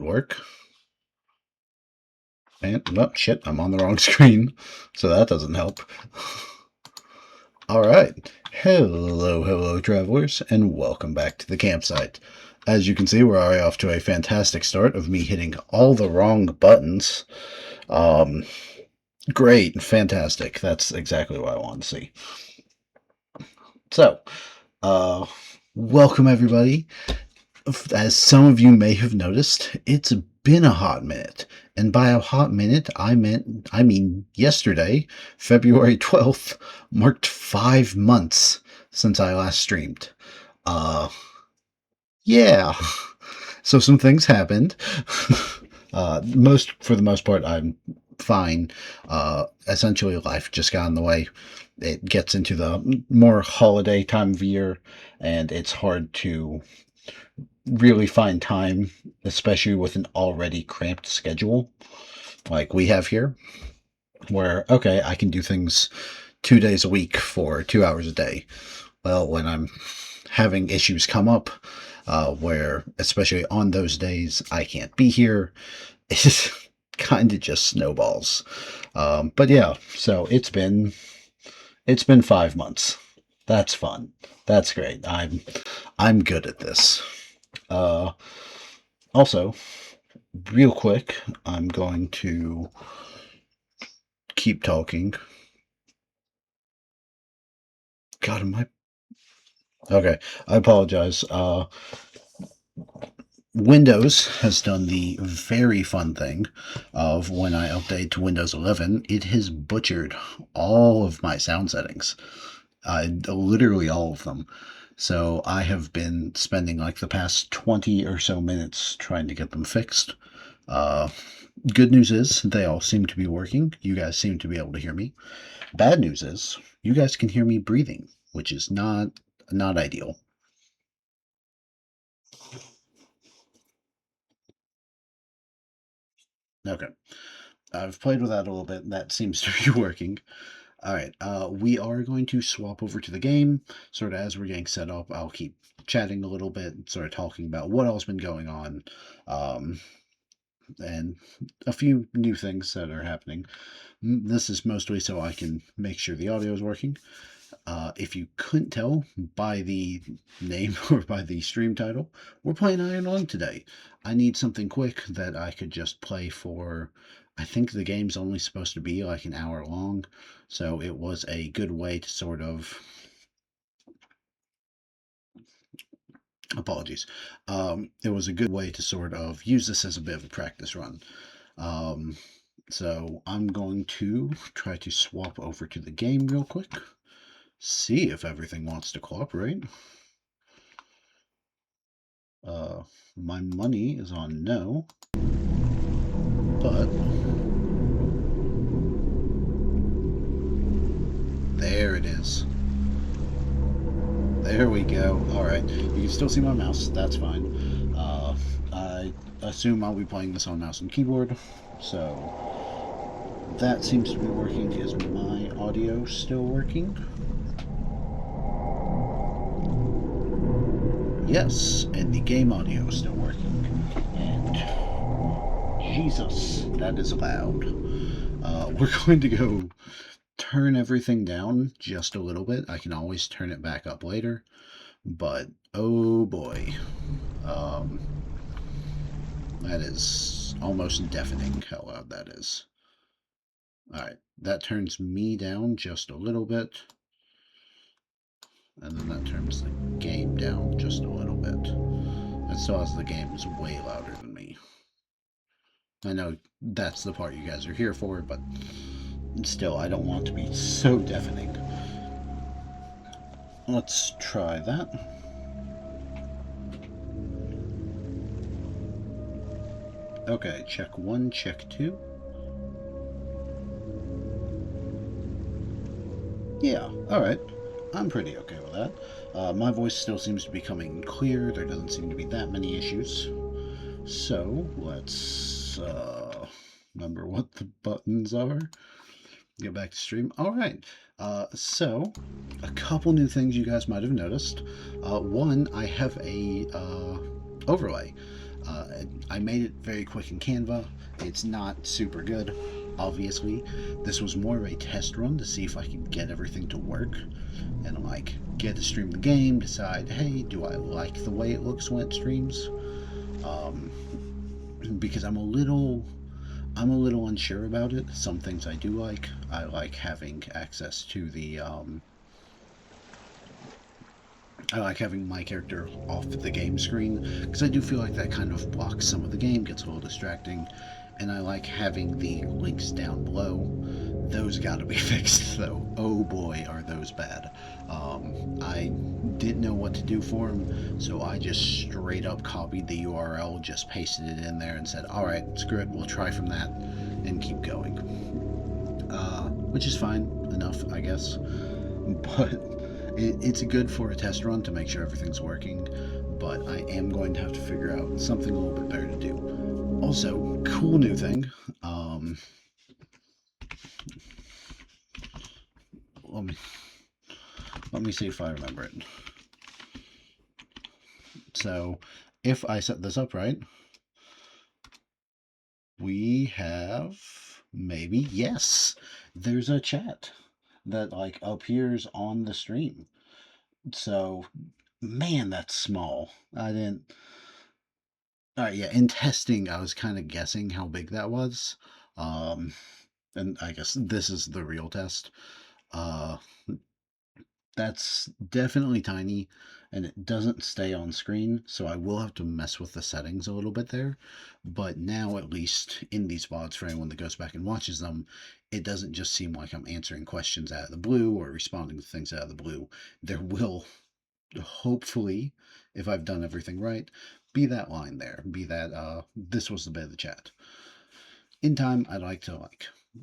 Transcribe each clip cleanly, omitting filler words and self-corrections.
would work. And, oh, shit, I'm on the wrong screen, so that doesn't help. Alright, hello travelers, and welcome back to the campsite. As you can see, we're already off to a fantastic start of me hitting all the wrong buttons. Great, fantastic, that's exactly what I want to see. So, welcome everybody. As some of you may have noticed, it's been a hot minute. And by a hot minute, I mean yesterday, February 12th, marked 5 months since I last streamed. Yeah. So some things happened. For the most part, I'm fine. Essentially, life just got in the way. It gets into the more holiday time of year, and it's hard to really find time, especially with an already cramped schedule like we have here, where, okay, I can do things 2 days a week for 2 hours a day. Well, when I'm having issues come up, where, especially on those days, I can't be here, it kind of just snowballs. But yeah, so it's been 5 months. That's fun. That's great. I'm good at this. Also, real quick, I'm going to keep talking. God, am I... Okay, I apologize. Windows has done the very fun thing of when I update to Windows 11, it has butchered all of my sound settings. Literally all of them. So I have been spending like the past 20 or so minutes trying to get them fixed. Good news is they all seem to be working. You guys seem to be able to hear me. Bad news is you guys can hear me breathing, which is not ideal. Okay. I've played with that a little bit, and that seems to be working. All right, we are going to swap over to the game. Sort of as we're getting set up, I'll keep chatting a little bit, sort of talking about what else been going on, and a few new things that are happening. This is mostly so I can make sure the audio is working. If you couldn't tell by the name or by the stream title, we're playing Iron Lung today. I need something quick that I could just play for. I think the game's only supposed to be like an hour long, so it was a good way to sort of... Apologies. It was a good way to sort of use this as a bit of a practice run. So I'm going to try to swap over to the game real quick. See if everything wants to cooperate. My money is on no, but there it is. There we go. Alright, you can still see my mouse, that's fine. I assume I'll be playing this on mouse and keyboard, so that seems to be working. Is my audio still working? Yes, and the game audio is still working. And Jesus, that is loud. We're going to go turn everything down just a little bit. I can always turn it back up later, but oh boy, that is almost deafening how loud that is. Alright, that turns me down just a little bit, and then that turns the game down just a little bit. That still has the game is way louder than me. I know that's the part you guys are here for, but still, I don't want to be so deafening. Let's try that. Okay, check 1, check 2. Yeah, alright. I'm pretty okay with that. My voice still seems to be coming clear. There doesn't seem to be that many issues. So, let's remember what the buttons are. Get back to stream. Alright, so a couple new things you guys might have noticed. One, I have a overlay. Uh, I made it very quick in Canva. It's not super good, obviously. This was more of a test run to see if I could get everything to work and like get to stream the game, decide, hey, do I like the way it looks when it streams? Um, because I'm a little unsure about it. Some things I do like. I like having access to the I like having my character off the game screen because I do feel like that kind of blocks some of the game, gets a little distracting, and I like having the links down below. Those gotta be fixed though. Oh boy, are those bad. I didn't know what to do for them, so I just straight up copied the URL, just pasted it in there, and said, alright, screw it, we'll try from that and keep going. Which is fine enough, I guess. But it's good for a test run to make sure everything's working. But I am going to have to figure out something a little bit better to do. Also, cool new thing. Let me let me see if I remember it. So, if I set this up right, we have maybe yes. There's a chat that like appears on the stream. So, man, that's small. I didn't. All right, yeah. In testing, I was kind of guessing how big that was, um, and I guess this is the real test. Uh, that's definitely tiny, and it doesn't stay on screen, so I will have to mess with the settings a little bit there. But now, at least in these VODs, for anyone that goes back and watches them, it doesn't just seem like I'm answering questions out of the blue or responding to things out of the blue. There will hopefully, if I've done everything right, be that line there, be that this was the bit of the chat. In time, I'd like to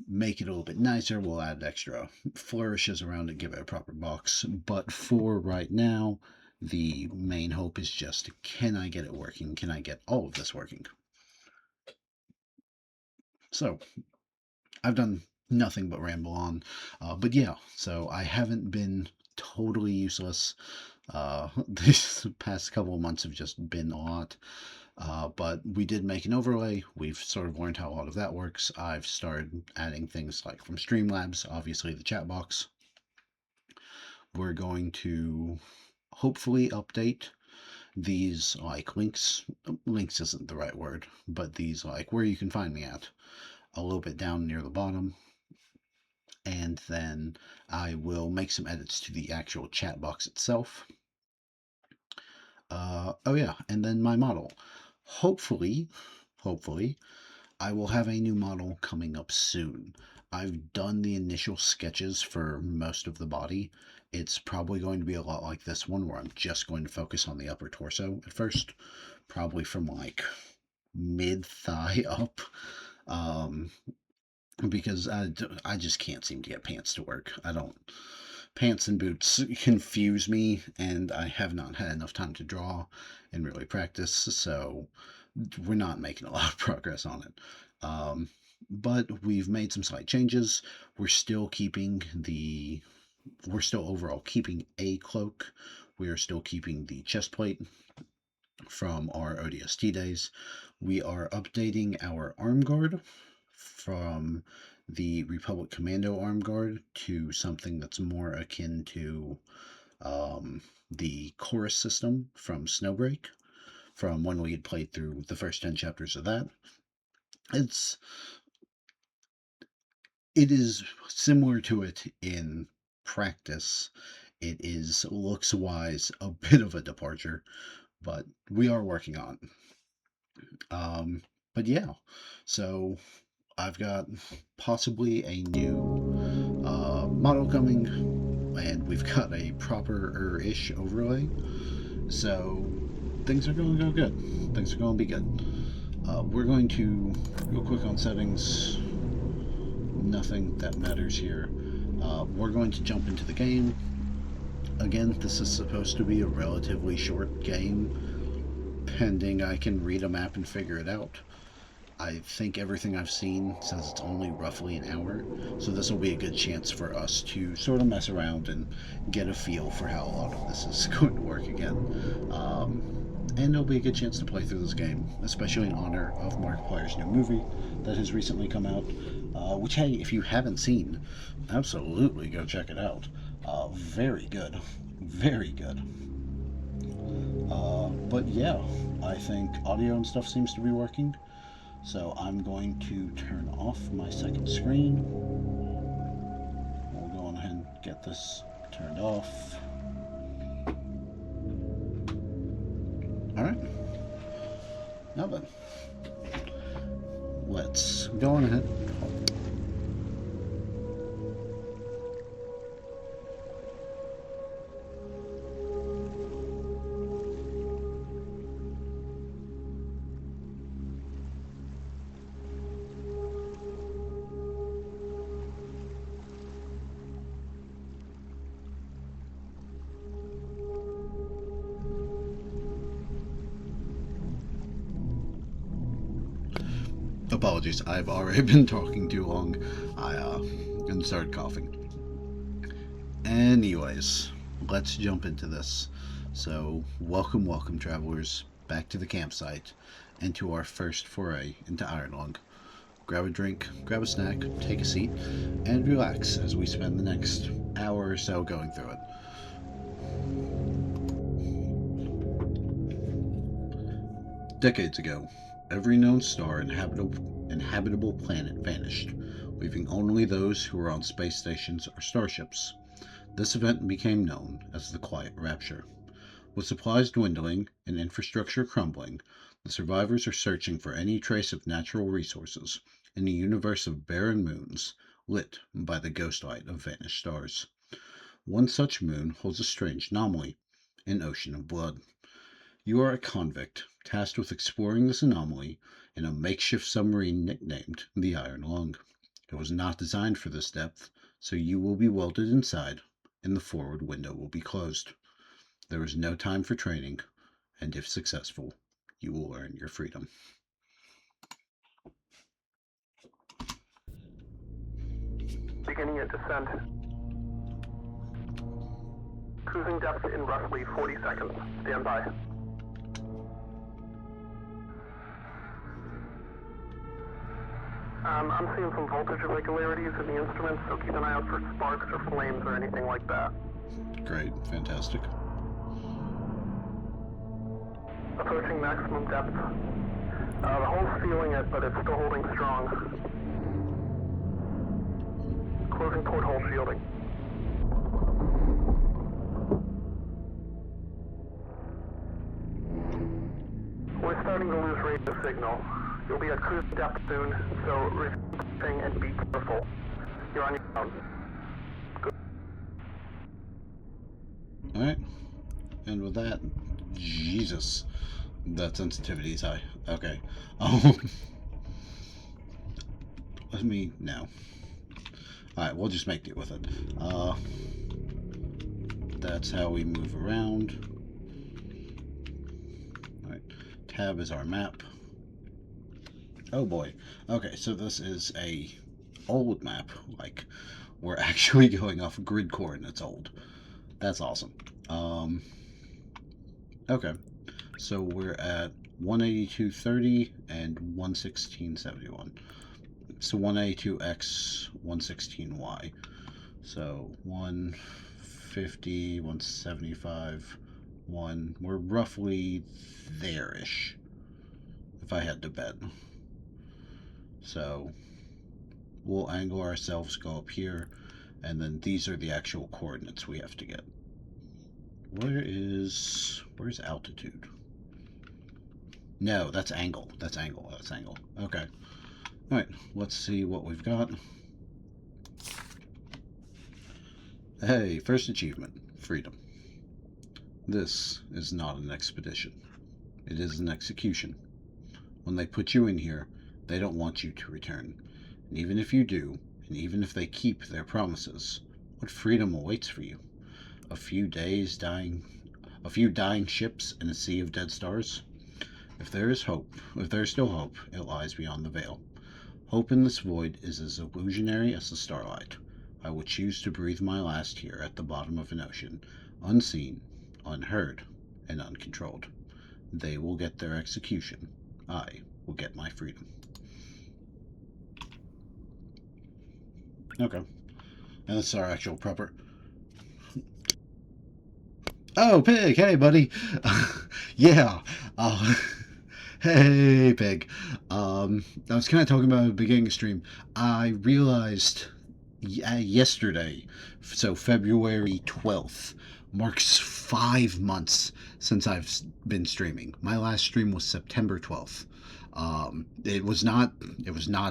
make it a little bit nicer. We'll add extra flourishes around it, give it a proper box. But for right now, the main hope is just, can I get it working? Can I get all of this working? So I've done nothing but ramble on. But yeah, so I haven't been totally useless. These past couple of months have just been a lot. But we did make an overlay. We've sort of learned how a lot of that works. I've started adding things like from Streamlabs, obviously the chat box. We're going to hopefully update these like links. Links isn't the right word, but these like where you can find me at a little bit down near the bottom. And then I will make some edits to the actual chat box itself. Oh yeah, and then my model. Hopefully, I will have a new model coming up soon. I've done the initial sketches for most of the body. It's probably going to be a lot like this one, where I'm just going to focus on the upper torso at first, probably from like mid-thigh up. Because I just can't seem to get pants to work. I don't. Pants and boots confuse me, and I have not had enough time to draw and really practice, so we're not making a lot of progress on it. But we've made some slight changes. We're still overall keeping a cloak. We are still keeping the chest plate from our ODST days. We are updating our arm guard from the Republic Commando arm guard to something that's more akin to the chorus system from Snowbreak, from when we had played through the first 10 chapters of that. It is similar to it in practice. It is looks wise a bit of a departure, but we are working on it. But yeah, so I've got possibly a new model coming, and we've got a proper-ish overlay. So things are going to go good. Things are going to be good. We're going to real quick on settings. Nothing that matters here. We're going to jump into the game. Again, this is supposed to be a relatively short game, pending I can read a map and figure it out. I think everything I've seen says it's only roughly an hour, so this will be a good chance for us to sort of mess around and get a feel for how a lot of this is going to work again. and it'll be a good chance to play through this game, especially in honor of Markiplier's new movie that has recently come out. Which, hey, if you haven't seen, absolutely go check it out. Very good. Very good. But yeah, I think audio and stuff seems to be working. So I'm going to turn off my second screen. We'll go on ahead and get this turned off. Alright. Now then, let's go on ahead. Apologies, I've already been talking too long. And started coughing. Anyways, let's jump into this. So, welcome, travelers, back to the campsite and to our first foray into Ironlung. Grab a drink, grab a snack, take a seat, and relax as we spend the next hour or so going through it. Decades ago, every known star and habitable planet vanished, leaving only those who were on space stations or starships. This event became known as the Quiet Rapture. With supplies dwindling and infrastructure crumbling, the survivors are searching for any trace of natural resources in a universe of barren moons lit by the ghost light of vanished stars. One such moon holds a strange anomaly, an ocean of blood. You are a convict, tasked with exploring this anomaly in a makeshift submarine nicknamed the Iron Lung. It was not designed for this depth, so you will be welded inside, and the forward window will be closed. There is no time for training, and if successful, you will earn your freedom. Beginning your descent. Cruising depth in roughly 40 seconds. Stand by. I'm seeing some voltage irregularities in the instruments, so keep an eye out for sparks or flames or anything like that. Great, fantastic. Approaching maximum depth. The hull's feeling it, but it's still holding strong. Closing porthole shielding. We're starting to lose radio signal. You'll be at cruise depth soon, so refreshing and be careful. You're on your own. Good. Alright. And with that, Jesus, that sensitivity is high. Okay. Let me, no. Alright, we'll just make do with it. That's how we move around. Alright, tab is our map. Oh boy. Okay, so this is a old map. Like, we're actually going off grid coordinates old. That's awesome. Okay. So we're at 182.30 and 116.71. So 182x, 116y. So 150, 175, 1. We're roughly there-ish, if I had to bet. So we'll angle ourselves, go up here, and then these are the actual coordinates we have to get. Where's altitude? No, that's angle. That's angle. Okay. Alright, let's see what we've got. Hey, first achievement, freedom. This is not an expedition. It is an execution. When they put you in here, they don't want you to return. And even if you do, and even if they keep their promises, what freedom awaits for you? A few dying ships in a sea of dead stars? If there is still hope, it lies beyond the veil. Hope in this void is as illusionary as the starlight. I would choose to breathe my last here at the bottom of an ocean, unseen, unheard, and uncontrolled. They will get their execution. I will get my freedom. Okay. And that's our actual proper... Oh, Pig! Hey, buddy! Yeah. Hey, Pig. I was kind of talking about at the beginning of the stream. I realized yesterday, so February 12th, marks 5 months since I've been streaming. My last stream was September 12th. It was not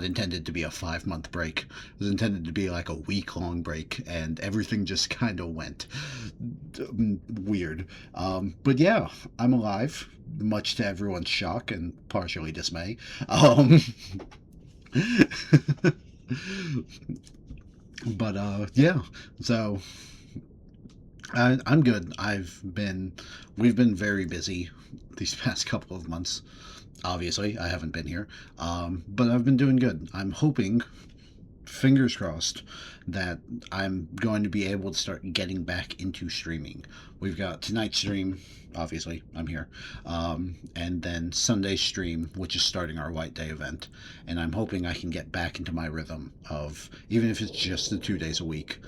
intended to be a 5-month break. It was intended to be like a week-long break, and everything just kind of went weird. But yeah, I'm alive, much to everyone's shock and partially dismay. But yeah, so I'm good. We've been very busy these past couple of months. Obviously, I haven't been here, but I've been doing good. I'm hoping, fingers crossed, that I'm going to be able to start getting back into streaming. We've got tonight's stream, obviously, I'm here, and then Sunday's stream, which is starting our White Day event, and I'm hoping I can get back into my rhythm of, even if it's just the 2 days a week,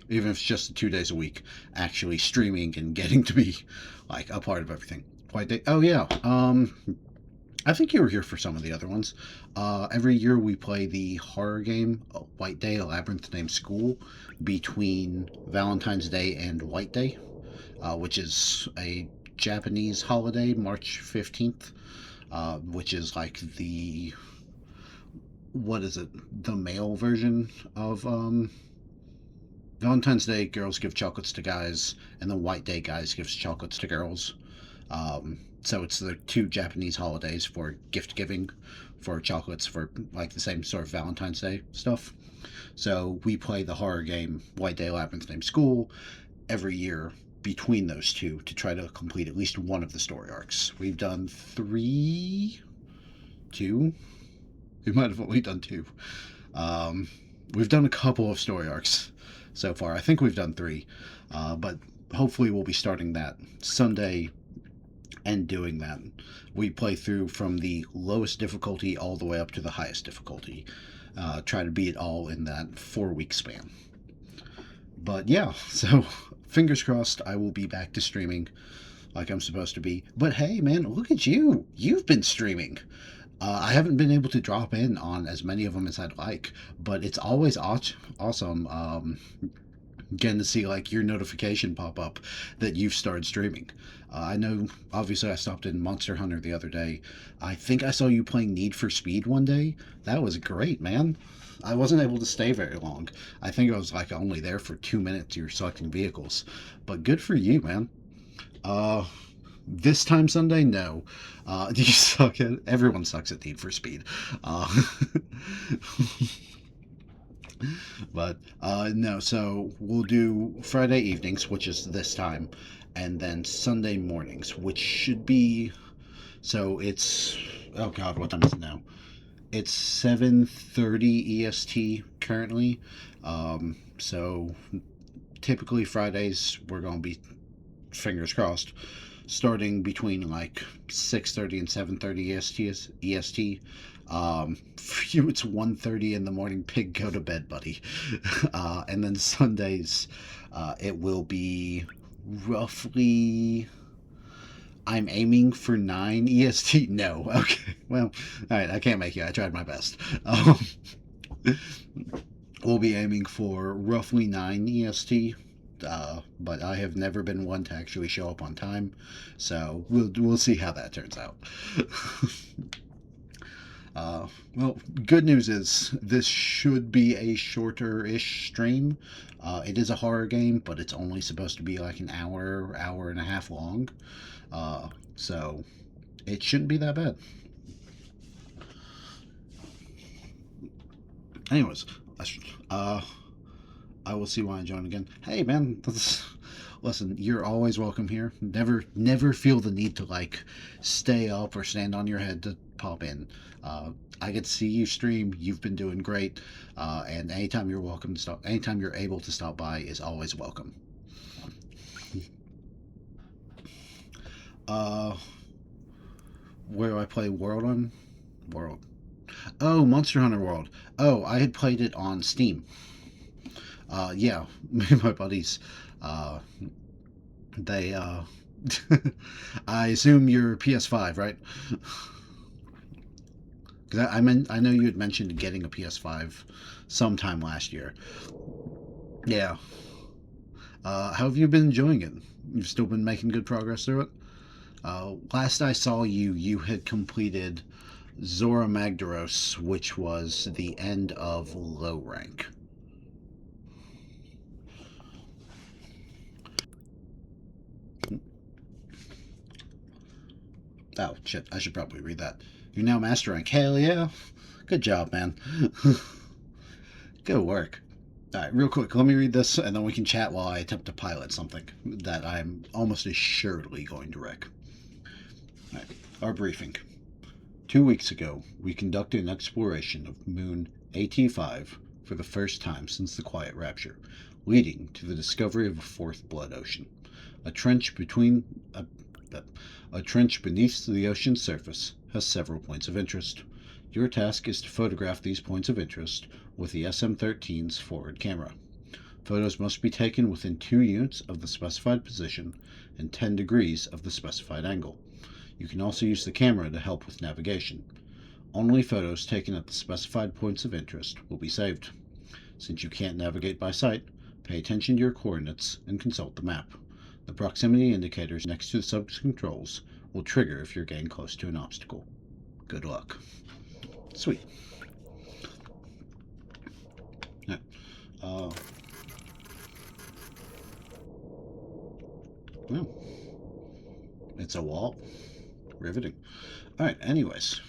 even if it's just the 2 days a week, actually streaming and getting to be, like, a part of everything. White Day. Oh yeah. I think you were here for some of the other ones. Every year we play the horror game White Day, a labyrinth named School, between Valentine's Day and White Day, which is a Japanese holiday, March 15th, which is like the, what is it? The male version of Valentine's Day. Girls give chocolates to guys, and the White Day, guys gives chocolates to girls. So it's the two Japanese holidays for gift giving, for chocolates, for like the same sort of Valentine's Day stuff. So we play the horror game White Day Labyrinth named School every year between those two to try to complete at least one of the story arcs. We've done two. We might have only done two. We've done a couple of story arcs so far. I think we've done 3, but hopefully we'll be starting that Sunday and doing that. We play through from the lowest difficulty all the way up to the highest difficulty. Try to beat it all in that 4-week span. But yeah, so fingers crossed I will be back to streaming like I'm supposed to be. But hey, man, look at you. You've been streaming. I haven't been able to drop in on as many of them as I'd like, but it's always awesome getting to see like your notification pop up that you've started streaming. I know, obviously, I stopped in Monster Hunter the other day. I think I saw you playing Need for Speed one day. That was great, man. I wasn't able to stay very long. I think I was like only there for 2 minutes. You were selecting vehicles, but good for you, man. This time Sunday, no. Do you suck at? Everyone sucks at Need for Speed. But no, so we'll do Friday evenings, which is this time, and then Sunday mornings, which should be, so it's, oh god, what time is it now? It's 7:30 EST currently. So typically Fridays we're going to be, fingers crossed, starting between like 6:30 and 7:30 EST. For you it's 1:30 in the morning. Pig, go to bed, buddy. And then Sundays, it will be roughly, I'm aiming for 9 EST. No, okay, well, all right, I can't make it. I tried my best. We'll be aiming for roughly 9 EST. But I have never been one to actually show up on time, so we'll see how that turns out. Well, good news is this should be a shorter-ish stream. It is a horror game, but it's only supposed to be like an hour and a half long, so it shouldn't be that bad. Anyways, I will see why I join again. Hey, man, listen, you're always welcome here. Never feel the need to like stay up or stand on your head to pop in. I get to see you stream. You've been doing great, and anytime you're welcome to stop, anytime you're able to stop by is always welcome. Uh, where do I play World on? World. Oh, Monster Hunter World. Oh, I had played it on Steam. Yeah, me and my buddies, uh, they, I assume you're PS5, right? Because I know you had mentioned getting a PS5 sometime last year. Yeah. How have you been enjoying it? You've still been making good progress through it? Last I saw you, you had completed Zora Magdaros, which was the end of low rank. Oh, shit, I should probably read that. You're now master rank. Hell yeah. Good job, man. Good work. Alright, real quick, let me read this and then we can chat while I attempt to pilot something that I'm almost assuredly going to wreck. Alright, our briefing. 2 weeks ago, we conducted an exploration of Moon AT5 for the first time since the Quiet Rapture, leading to the discovery of a fourth blood ocean. A trench beneath the ocean's surface has several points of interest. Your task is to photograph these points of interest with the SM-13's forward camera. Photos must be taken within 2 units of the specified position and 10 degrees of the specified angle. You can also use the camera to help with navigation. Only photos taken at the specified points of interest will be saved. Since you can't navigate by sight, pay attention to your coordinates and consult the map. The proximity indicators next to the subject controls will trigger if you're getting close to an obstacle. Good luck. Sweet. Right. Oh. It's a wall. Riveting. Alright, anyways.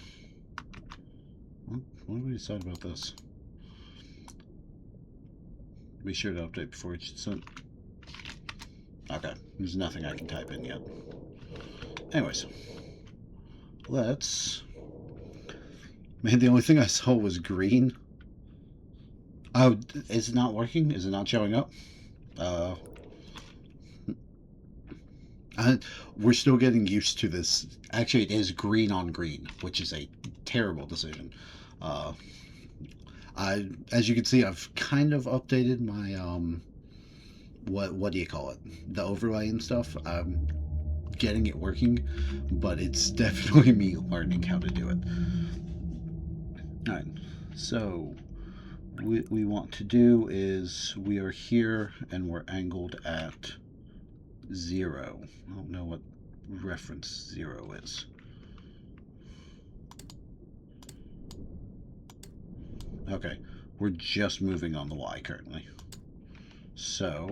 What do we decide about this? Be sure to update before each descent. Okay, there's nothing I can type in yet. Anyways. Let's... Man, the only thing I saw was green. Oh, is it not working? Is it not showing up? We're still getting used to this. Actually, it is green on green, which is a terrible decision. As you can see, I've kind of updated my what do you call it? The overlay and stuff. I'm getting it working, but it's definitely me learning how to do it. All right, so what we want to do is we are here and we're angled at 0. I don't know what reference 0 is. Okay, we're just moving on the Y currently. So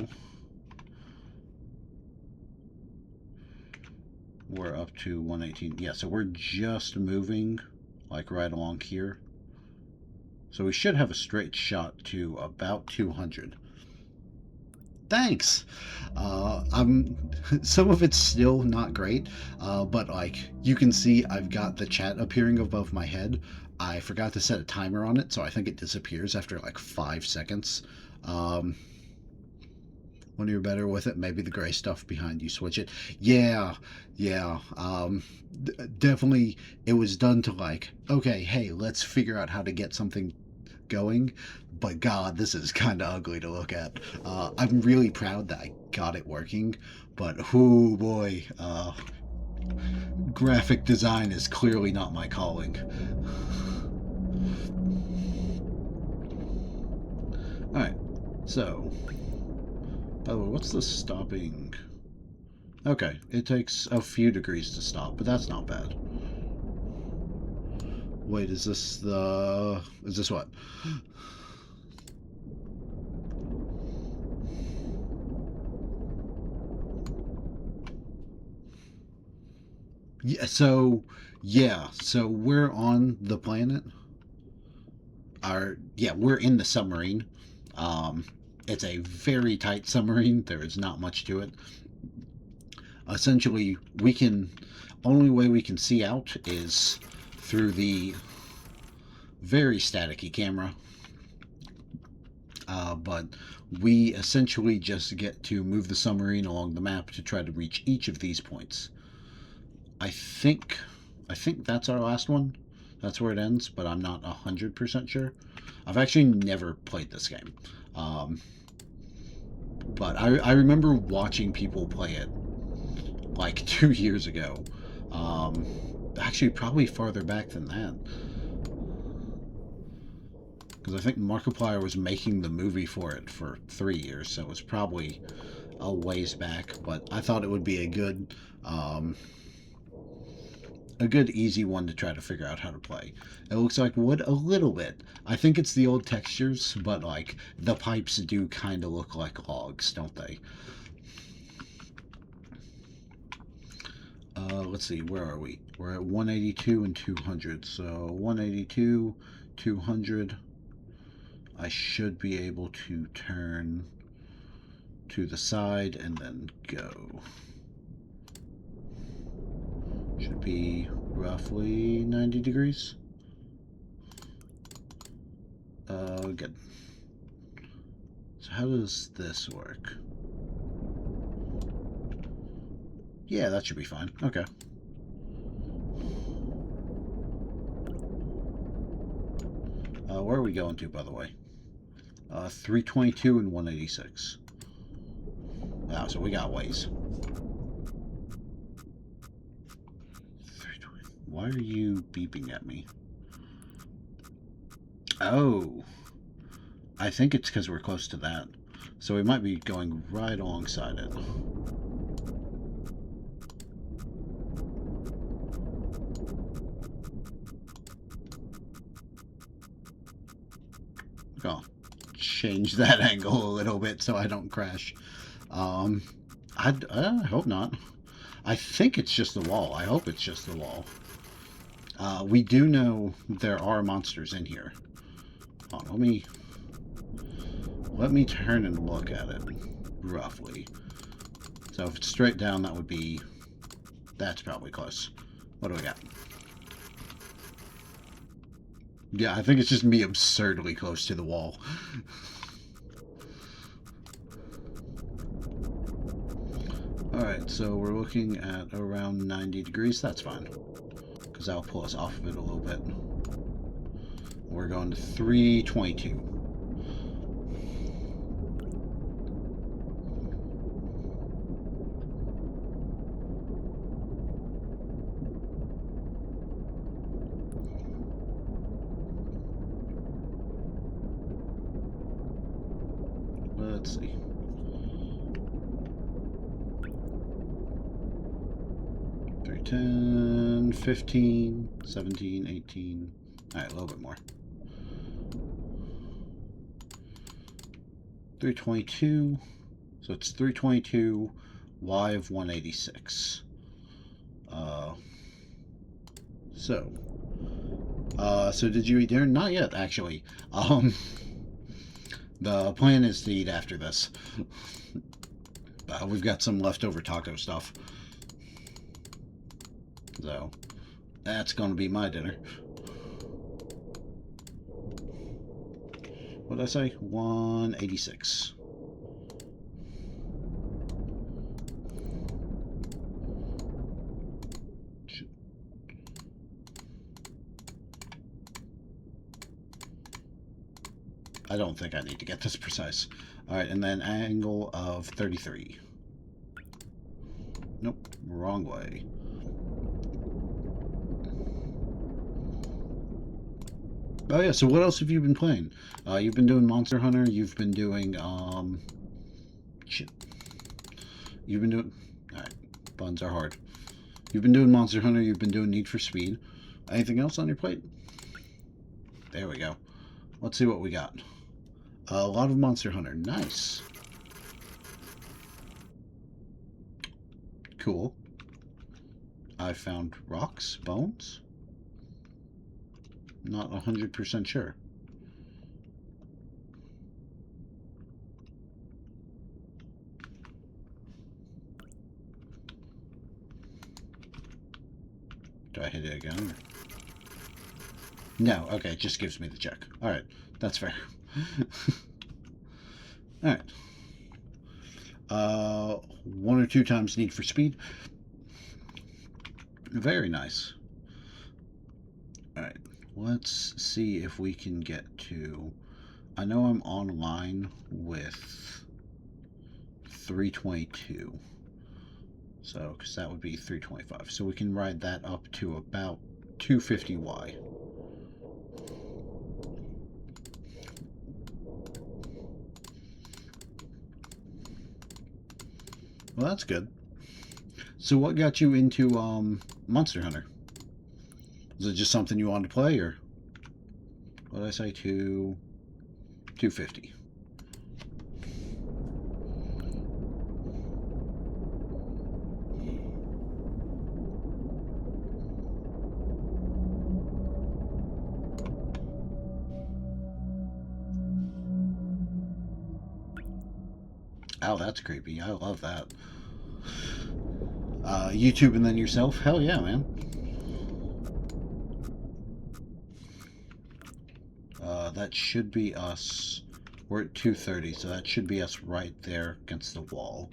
we're up to 118. Yeah, so we're just moving like right along here. So we should have a straight shot to about 200. Thanks. Some of it's still not great, but like you can see, I've got the chat appearing above my head. I forgot to set a timer on it, so I think it disappears after like 5 seconds. When you're better with it, maybe the gray stuff behind you, switch it. Yeah. Definitely, it was done to like, okay, hey, let's figure out how to get something going. But God, this is kind of ugly to look at. I'm really proud that I got it working, but oh boy, graphic design is clearly not my calling. Alright, so, by the way, what's the stopping? Okay, it takes a few degrees to stop, but that's not bad. Wait, is this what? So we're on the planet. We're in the submarine. It's a very tight submarine. There is not much to it. Essentially, only way we can see out is through the very staticky camera. But we essentially just get to move the submarine along the map to try to reach each of these points. I think that's our last one. That's where it ends, but I'm not 100% sure. I've actually never played this game. But I remember watching people play it like 2 years ago. Actually, probably farther back than that. Because I think Markiplier was making the movie for it for 3 years, so it was probably a ways back. But I thought it would be a good easy one to try to figure out how to play. It looks like wood a little bit. I think it's the old textures, but like the pipes do kind of look like logs, don't they? Let's see, where are we? We're at 182 and 200. So 182, 200. I should be able to turn to the side and then go. Should be roughly 90 degrees. Good. So how does this work? Yeah, that should be fine. Okay. Where are we going to, by the way? 322 and 186. Wow, so we got ways. Why are you beeping at me? Oh. I think it's because we're close to that. So we might be going right alongside it. I'll change that angle a little bit so I don't crash. I hope not. I think it's just the wall. I hope it's just the wall. We do know there are monsters in here. Hold on, let me turn and look at it, roughly. So if it's straight down, that's probably close. What do we got? Yeah, I think it's just me absurdly close to the wall. Alright, so we're looking at around 90 degrees. That's fine, because that'll pull us off of it a little bit. We're going to 322. Let's see. 310, 15, 17, 18. Alright, a little bit more. 322. So it's 322, y of 186. So did you eat dinner? Not yet, actually. The plan is to eat after this. We've got some leftover taco stuff. So, that's going to be my dinner. What did I say? 186. I don't think I need to get this precise. Alright, and then angle of 33. Nope, wrong way. Oh yeah, so what else have you been playing? You've been doing Monster Hunter, you've been doing, shit. You've been doing, alright, buns are hard. You've been doing Monster Hunter, you've been doing Need for Speed. Anything else on your plate? There we go. Let's see what we got. A lot of Monster Hunter. Nice. Cool. I found rocks, bones. Not 100% sure. Do I hit it again? No. Okay, it just gives me the check. Alright, that's fair. Alright. 1 or 2 times Need for Speed. Very nice. Alright, let's see if we can get to... I know I'm online with 322. So, because that would be 325. So we can ride that up to about 250Y. Well, that's good. So what got you into Monster Hunter? Is it just something you wanted to play, or what did I say? 250. Oh, that's creepy. I love that. YouTube and then yourself? Hell yeah, man. That should be us. We're at 230, so that should be us right there against the wall.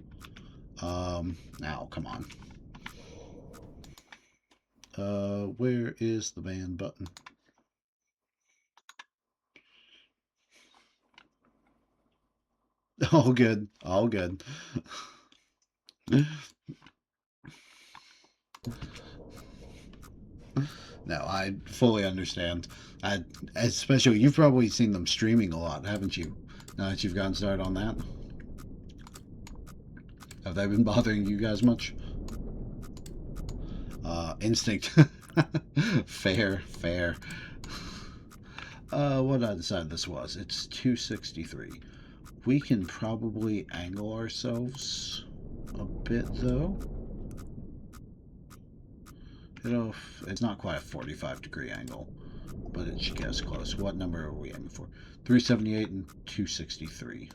Now, come on. Where is the ban button? All good. All good. No, I fully understand. Especially, you've probably seen them streaming a lot, haven't you? Now that you've gotten started on that. Have they been bothering you guys much? Instinct. Fair, fair. What did I decide this was? It's 263. We can probably angle ourselves a bit, though. It's not quite a 45-degree angle, but it should get us close. What number are we aiming for? 378 and 263.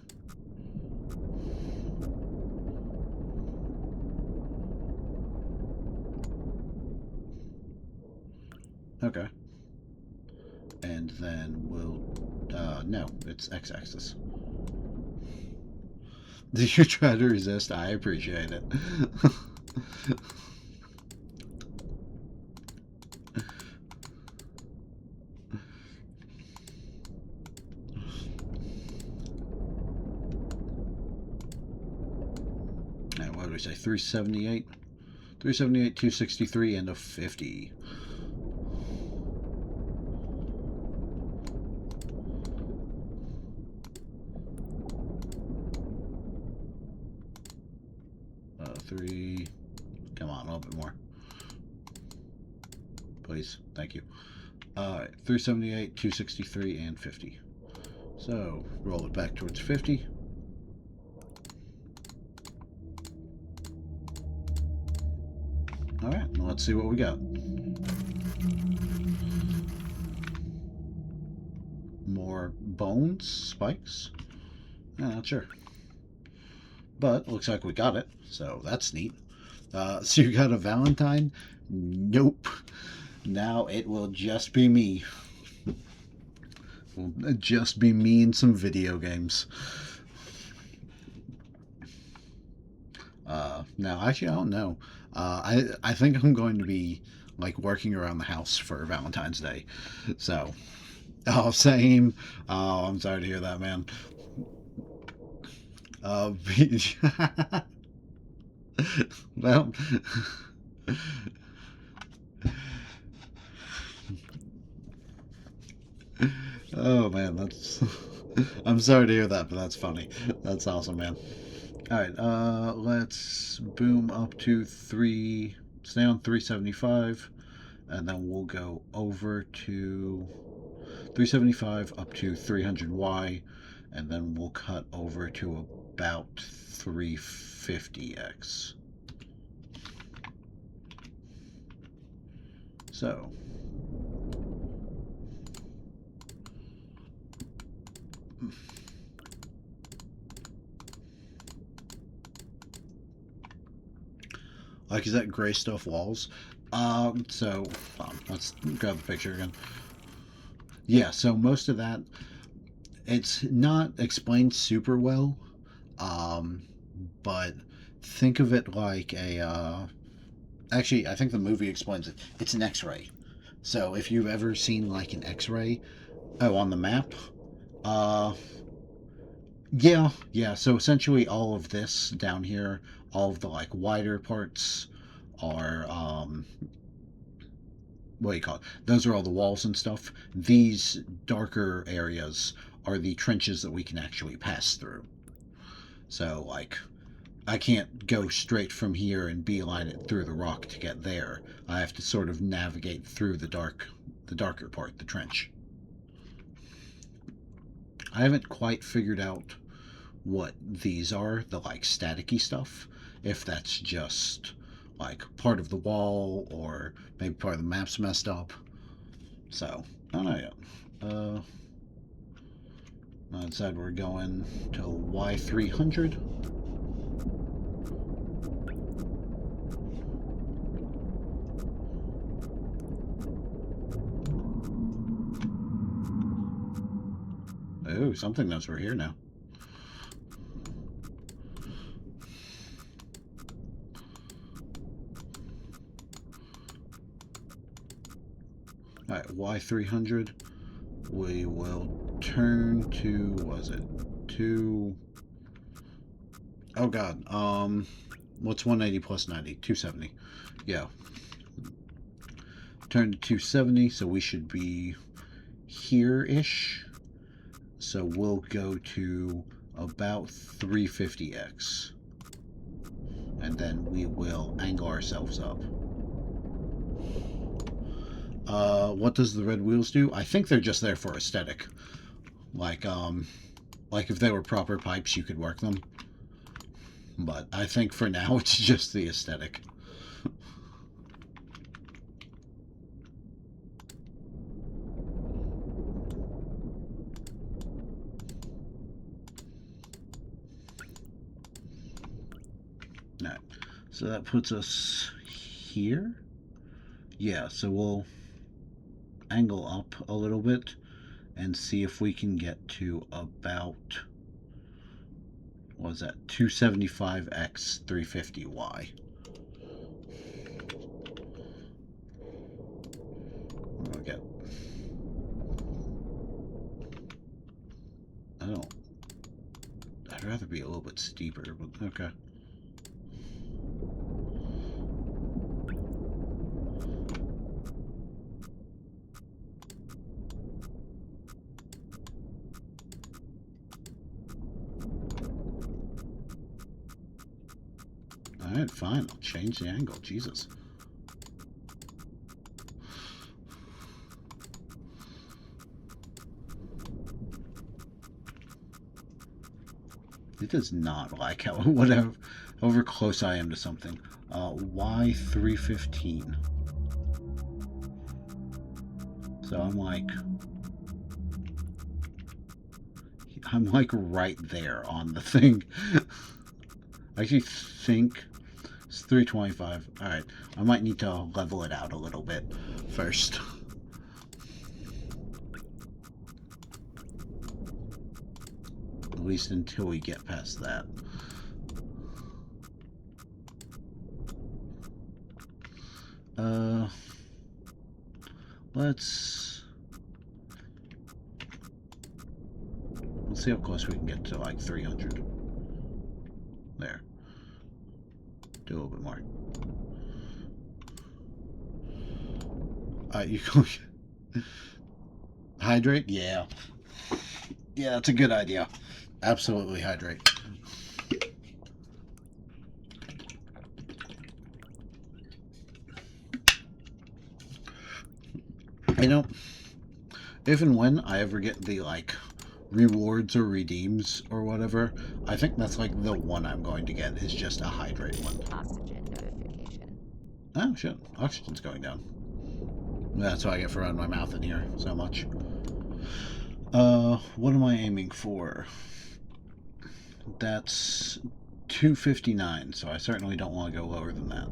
Okay. And then we'll... no, it's x-axis. Did you try to resist? I appreciate it. And what did we say? 378? 378, 263, and a 50. Three. Come on, a little bit more. Please. Thank you. 378, 263, and 50. So, roll it back towards 50. Alright, let's see what we got. More bones? Spikes? Not sure. But, looks like we got it, so that's neat. So you got a Valentine? Nope. Now it will just be me. Will just be me in some video games. Now, actually, I don't know. I think I'm going to be like working around the house for Valentine's Day. So, oh, same. Oh, I'm sorry to hear that, man. Well, oh man, that's. I'm sorry to hear that, but that's funny. That's awesome, man. All right, let's boom up to stay on 375, and then we'll go over to 375 up to 300Y, and then we'll cut over to about 350X. So, like, is that gray stuff walls? Let's grab the picture again. Yeah, so most of that, it's not explained super well, but think of it like a Actually, I think the movie explains it. It's an X-ray. So if you've ever seen like an X-ray, on the map, uh, yeah. So essentially, all of this down here, all of the like wider parts, are what do you call it? Those are all the walls and stuff. These darker areas are the trenches that we can actually pass through. So like, I can't go straight from here and beeline it through the rock to get there. I have to sort of navigate through the darker part, the trench. I haven't quite figured out what these are, the like staticky stuff. If that's just like part of the wall or maybe part of the map's messed up. So, I don't know yet. Inside we're going to Y300. Oh, something knows we're here now. Alright, Y300. We will turn to, was it? Oh god, what's 180 plus 90? 270. Yeah. Turn to 270, so we should be here-ish. So we'll go to about 350x. And then we will angle ourselves up. What does the red wheels do? I think they're just there for aesthetic. Like if they were proper pipes, you could work them. But I think for now, it's just the aesthetic. Alright, so that puts us here. Yeah, so we'll angle up a little bit and see if we can get to about, what was that, 275x 350y. Okay. I'd rather be a little bit steeper, but okay. Alright, fine. I'll change the angle. Jesus. It does not like however close I am to something. Y315. So I'm like right there on the thing. I actually think it's 325. Alright, I might need to level it out a little bit first. At least until we get past that. Let's see how close we can get to like 300. There. Do a little bit more. You go hydrate? Yeah. Yeah, that's a good idea. Absolutely hydrate. You know, if and when I ever get the like rewards or redeems or whatever, I think that's like the one I'm going to get is just a hydrate one. Oxygen notification. Oh shit, oxygen's going down. That's what I get for running my mouth in here so much. What am I aiming for? That's 259, so I certainly don't want to go lower than that.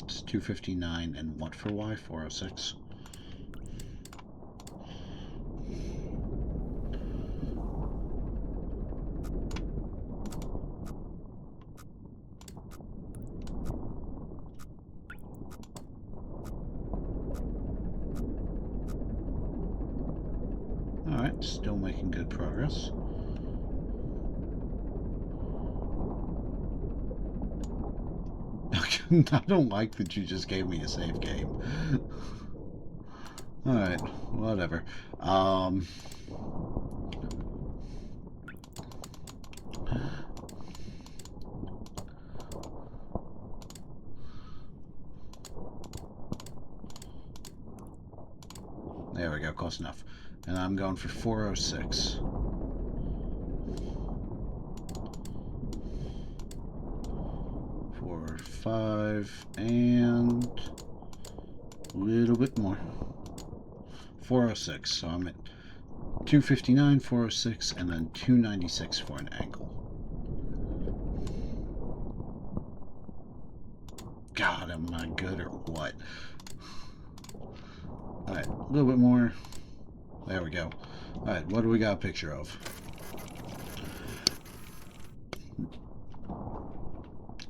It's 259 and what for Y? 406. Alright, still making good progress. I don't like that you just gave me a save game. Alright, whatever. There we go, close enough. And I'm going for 406. Four, 5, and a little bit more. 406. So I'm at 259, 406, and then 296 for an angle. God, am I good or what? Alright, a little bit more. There we go. Alright, what do we got a picture of?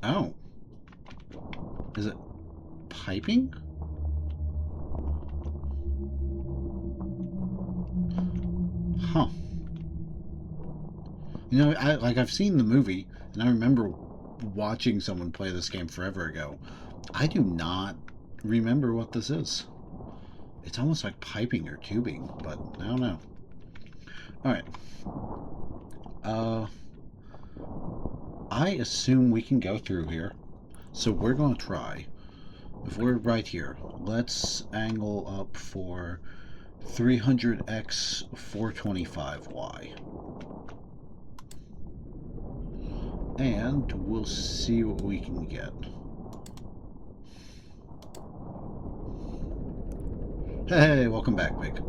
Oh. Is it piping? Huh. You know, I've seen the movie, and I remember watching someone play this game forever ago. I do not remember what this is. It's almost like piping or tubing, but I don't know. Alright. I assume we can go through here. So we're going to try. If we're right here, let's angle up for 300x 425y. And we'll see what we can get. Hey, welcome back, Pig.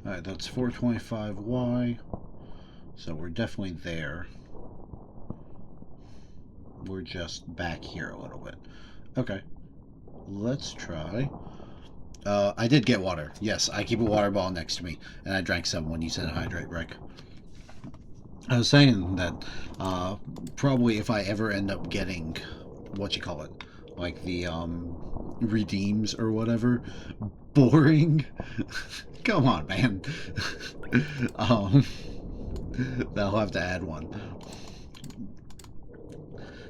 Alright, that's 425y. So we're definitely there. We're just back here a little bit. Okay. Let's try. I did get water. Yes, I keep a water bottle next to me. And I drank some when you said hydrate, Rick. I was saying that probably if I ever end up getting, what you call it, like the redeems or whatever, boring. Come on, man. They'll have to add one.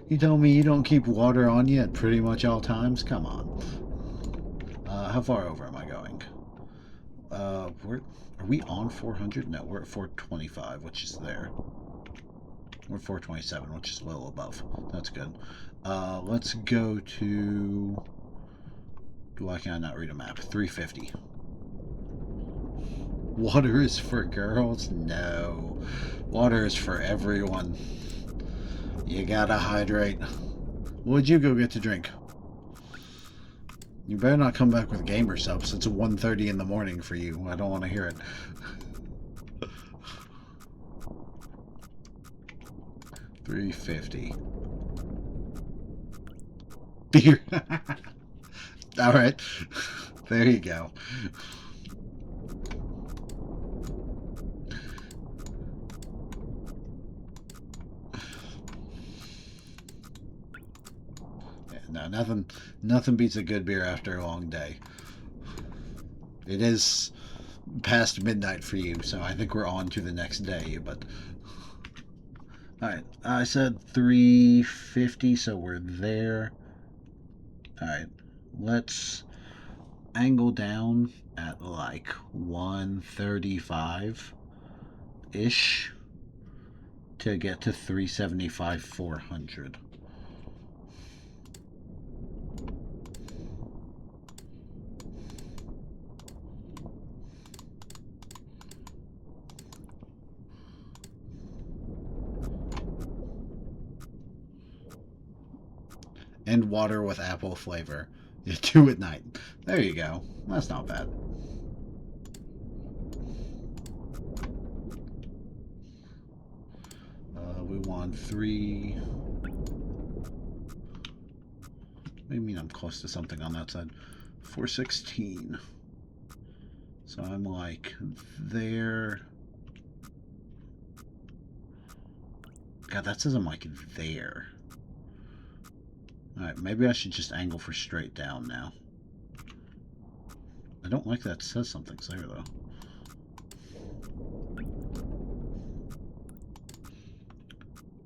You tell me you don't keep water on you at pretty much all times? Come on. How far over am I going? Are we on 400? No, we're at 425, which is there. We're 427, which is a little above. That's good. Let's go to... Why can I not read a map? 350. Water is for girls? No. Water is for everyone. You gotta hydrate. What'd you go get to drink? You better not come back with gamer subs. It's 1:30 in the morning for you. I don't want to hear it. 350. Beer. All right. There you go. Yeah, no, nothing beats a good beer after a long day. It is past midnight for you, so I think we're on to the next day, but... Alright, I said 350, so we're there. Alright, let's angle down at like 135-ish to get to 375, 400. And water with apple flavor. 2 at night. There you go. That's not bad. We want 3... What do you mean I'm close to something on that side? 416. So I'm like there. God, that says I'm like there. Alright, maybe I should just angle for straight down now. I don't like that it says something's there, though.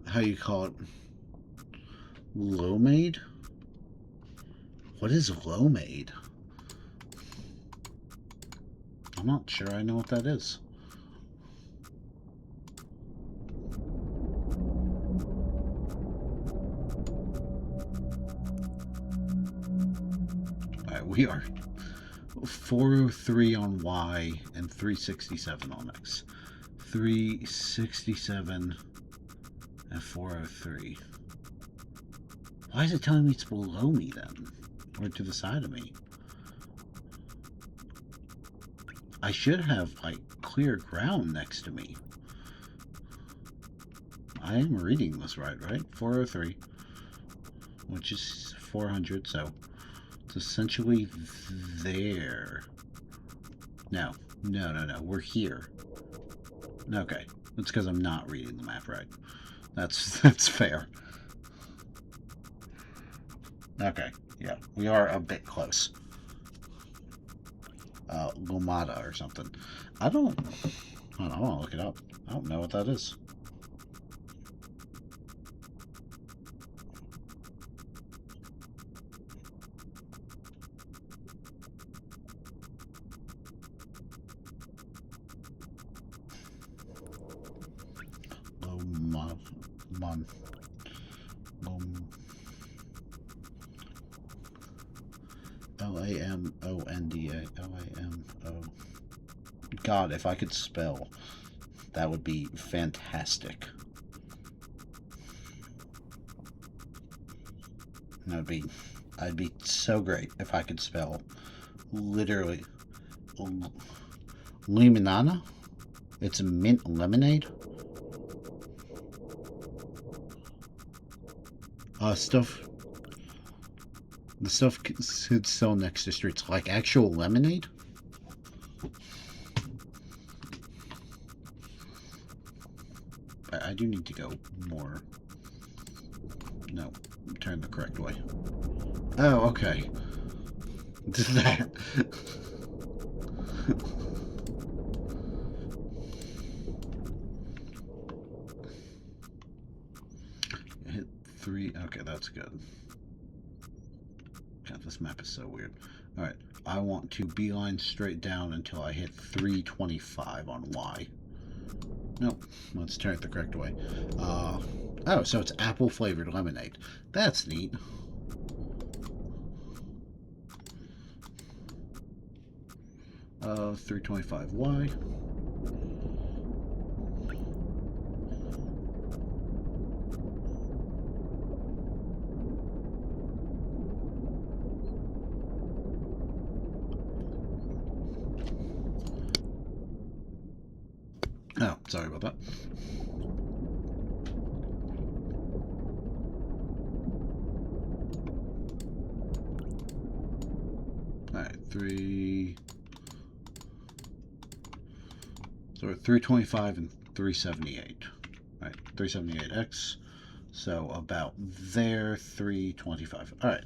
How you call it? Low made? What is low made? I'm not sure I know what that is. Alright, we are 403 on Y and 367 on X. 367 and 403. Why is it telling me it's below me then? Or to the side of me? I should have, like, clear ground next to me. I am reading this right? 403. Which is 400, so it's essentially there. No. We're here. Okay. That's because I'm not reading the map right. That's fair. Okay. Yeah, we are a bit close. Lomada or something. I want to look it up. I don't know what that is. Lamonda. Lamo. God, if I could spell, that would be fantastic. I'd be so great if I could spell literally limonana. It's a mint lemonade. The stuff could sell next to streets, like actual lemonade. I do need to go more. No, turn the correct way. Oh, okay. That. Hit 3. Okay, that's good. God, this map is so weird. Alright, I want to beeline straight down until I hit 325 on Y. Nope, let's turn it the correct way. Oh, so it's apple flavored lemonade. That's neat. Uh, 325Y. Oh, sorry about that. Alright, 3. So we're 325 and 378. Alright, 378X. So about there, 325. Alright,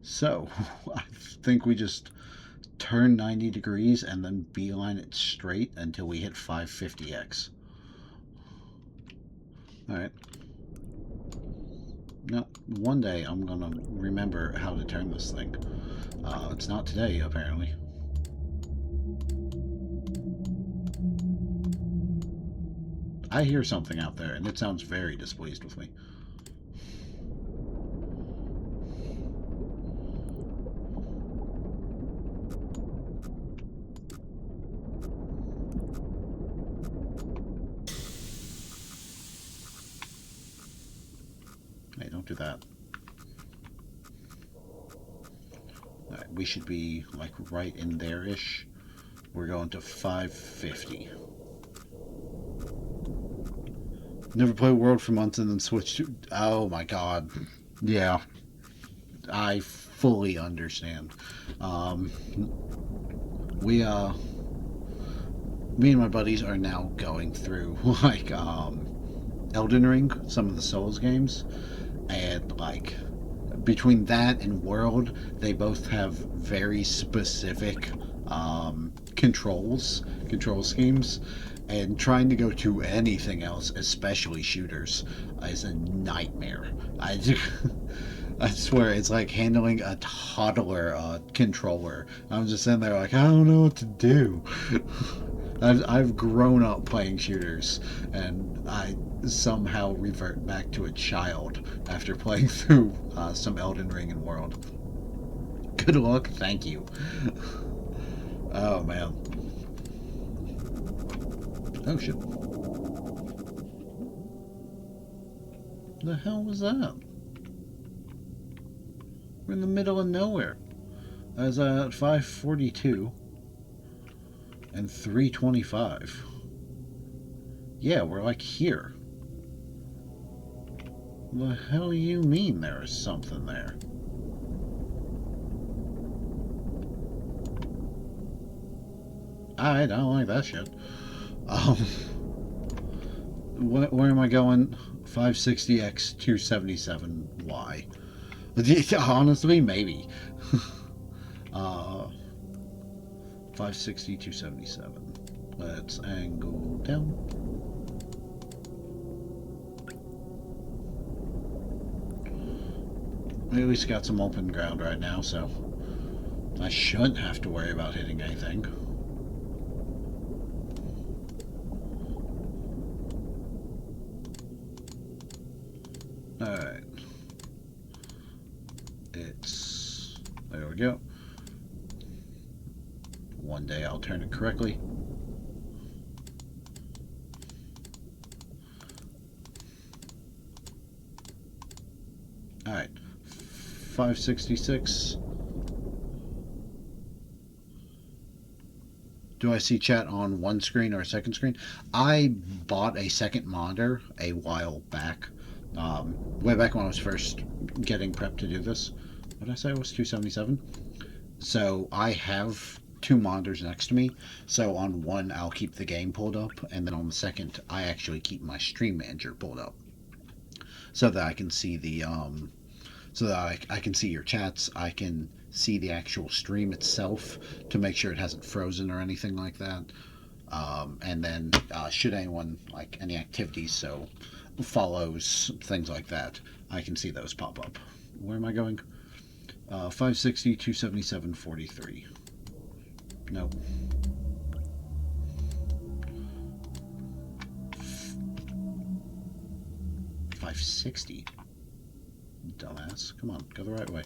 so I think we just turn 90 degrees and then beeline it straight until we hit 550X. Alright. Now, one day I'm gonna remember how to turn this thing. It's not today, apparently. I hear something out there, and it sounds very displeased with me. Hey, don't do that. Alright, we should be, like, right in there-ish. We're going to 550. Never played World for months and then switched to... Oh my god. Yeah. I fully understand. Me and my buddies are now going through, like, Elden Ring, some of the Souls games, and, like, between that and World, they both have very specific control schemes, and trying to go to anything else, especially shooters, is a nightmare. I I swear it's like handling a toddler controller. I'm just sitting there like, I don't know what to do. I've grown up playing shooters, and I somehow revert back to a child after playing through some Elden Ring and World. Good luck, thank you. Oh man. Oh shit. The hell was that? We're in the middle of nowhere. I was at 542 and 325. Yeah, we're like here. The hell do you mean there is something there? I don't like that shit. Where am I going? 560x 277y. Honestly, maybe. 560 277. Let's angle down. We at least got some open ground right now, so I shouldn't have to worry about hitting anything. Alright. There we go. One day I'll turn it correctly. Alright. 566. Do I see chat on one screen or a second screen? I bought a second monitor a while back. Way back when I was first getting prepped to do this. What did I say? It was 277? So I have two monitors next to me. So on one, I'll keep the game pulled up, and then on the second, I actually keep my stream manager pulled up, so that I can see the so that I can see your chats. I can see the actual stream itself to make sure it hasn't frozen or anything like that. And then should anyone like any activities, so follows, things like that, I can see those pop up. Where am I going? 560, 277, 43. Nope. 560. Dumbass. Come on, go the right way.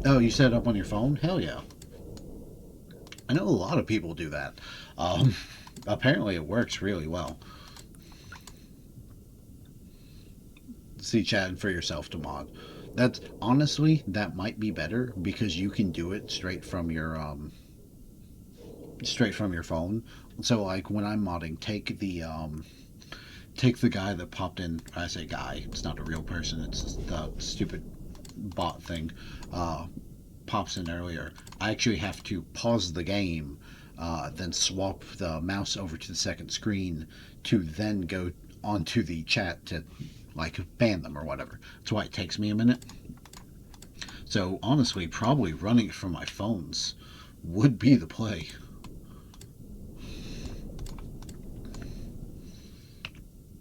Oh, you set it up on your phone? Hell yeah. I know a lot of people do that. Apparently it works really well. See chat for yourself to mod. That's honestly, that might be better because you can do it straight from your phone. So like when I'm modding, take the guy that popped in. I say guy, it's not a real person, it's the stupid bot thing. Pops in earlier. I actually have to pause the game, then swap the mouse over to the second screen to then go onto the chat to like ban them or whatever. That's why it takes me a minute. So honestly, probably running it from my phones would be the play.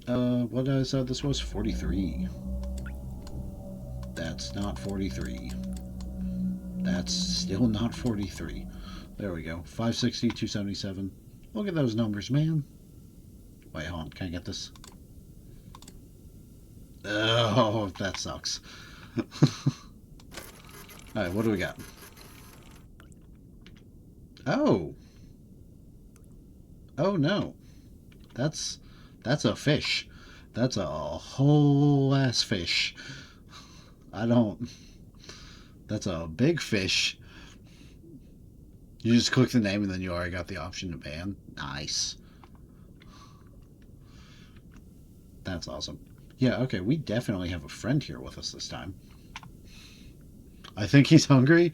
What I said this was 43. That's not 43. That's still not 43. There we go. 560, 277. Look at those numbers, man. Wait, hold on. Can I get this? Oh, that sucks. Alright, what do we got? Oh. Oh, no. That's a fish. That's a whole ass fish. That's a big fish. You just click the name and then you already got the option to ban. Nice. That's awesome. Yeah, okay, we definitely have a friend here with us this time. I think he's hungry.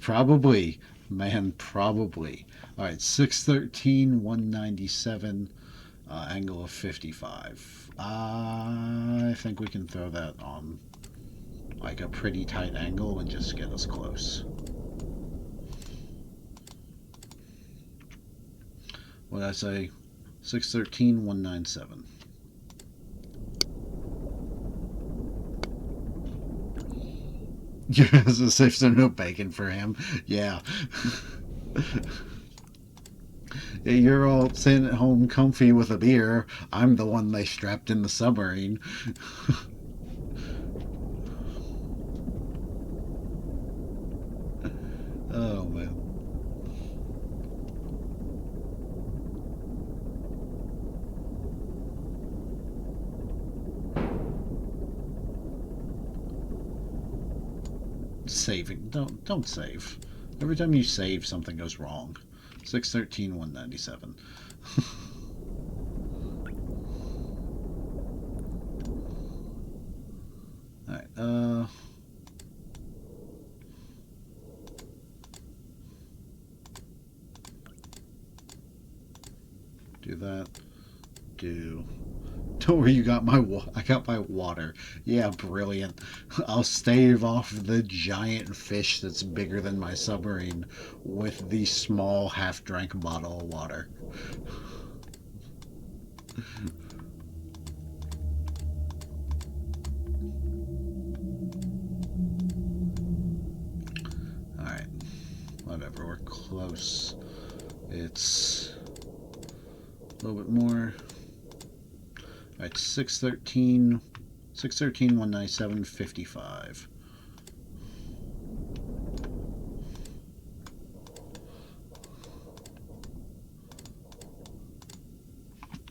Probably. Man, probably. Alright, 613, 197. Angle of 55. I think we can throw that on like a pretty tight angle and just get us close. What did I say? 613, 197. Yes, as if there's no bacon for him. Yeah. You're all sitting at home comfy with a beer. I'm the one they strapped in the submarine. Oh, man. Saving. Don't save. Every time you save, something goes wrong. 613, 197. Alright, do that. Don't worry, you got I got my water. Yeah, brilliant. I'll stave off the giant fish that's bigger than my submarine with the small half-drank bottle of water. Alright, whatever, we're close. It's a little bit more. Alright, 613, 197, 55.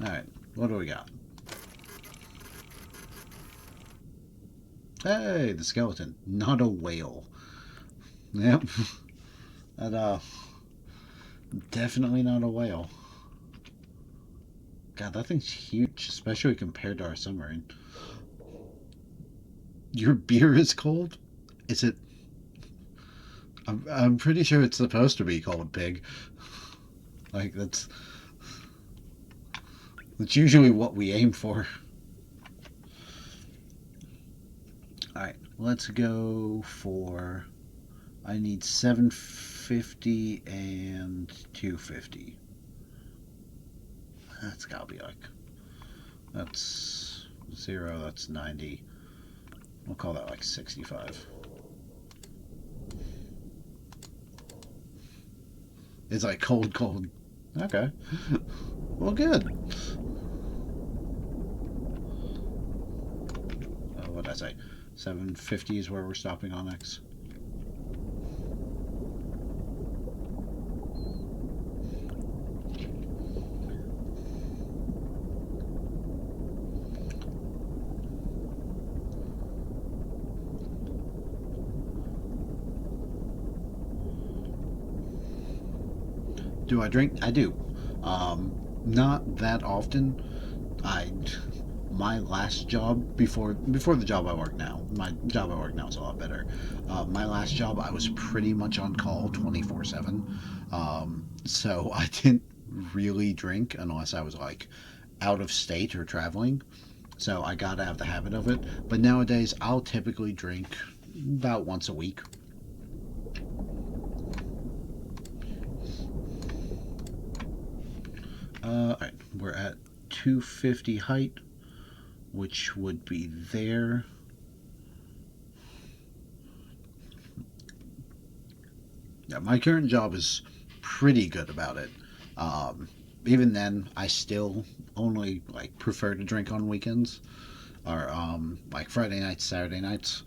Alright, what do we got? Hey, the skeleton. Not a whale. Yep. That, definitely not a whale. God, that thing's huge, especially compared to our submarine. Your beer is cold? Is it? I'm pretty sure it's supposed to be called a pig. Like, that's usually what we aim for. Alright, let's go for... I need 750 and 250. That's gotta be like... That's 0, that's 90. We'll call that like 65. It's like cold. Okay. Well, good. What did I say? 750 is where we're stopping on X. Do I drink? I do. Not that often. My last job before the job I work now. My job I work now is a lot better. My last job, I was pretty much on call 24/7. So I didn't really drink unless I was like out of state or traveling. So I got out of the habit of it. But nowadays, I'll typically drink about once a week. Alright, we're at 250 height, which would be there. Yeah, my current job is pretty good about it. Even then, I still only like prefer to drink on weekends or like Friday nights, Saturday nights.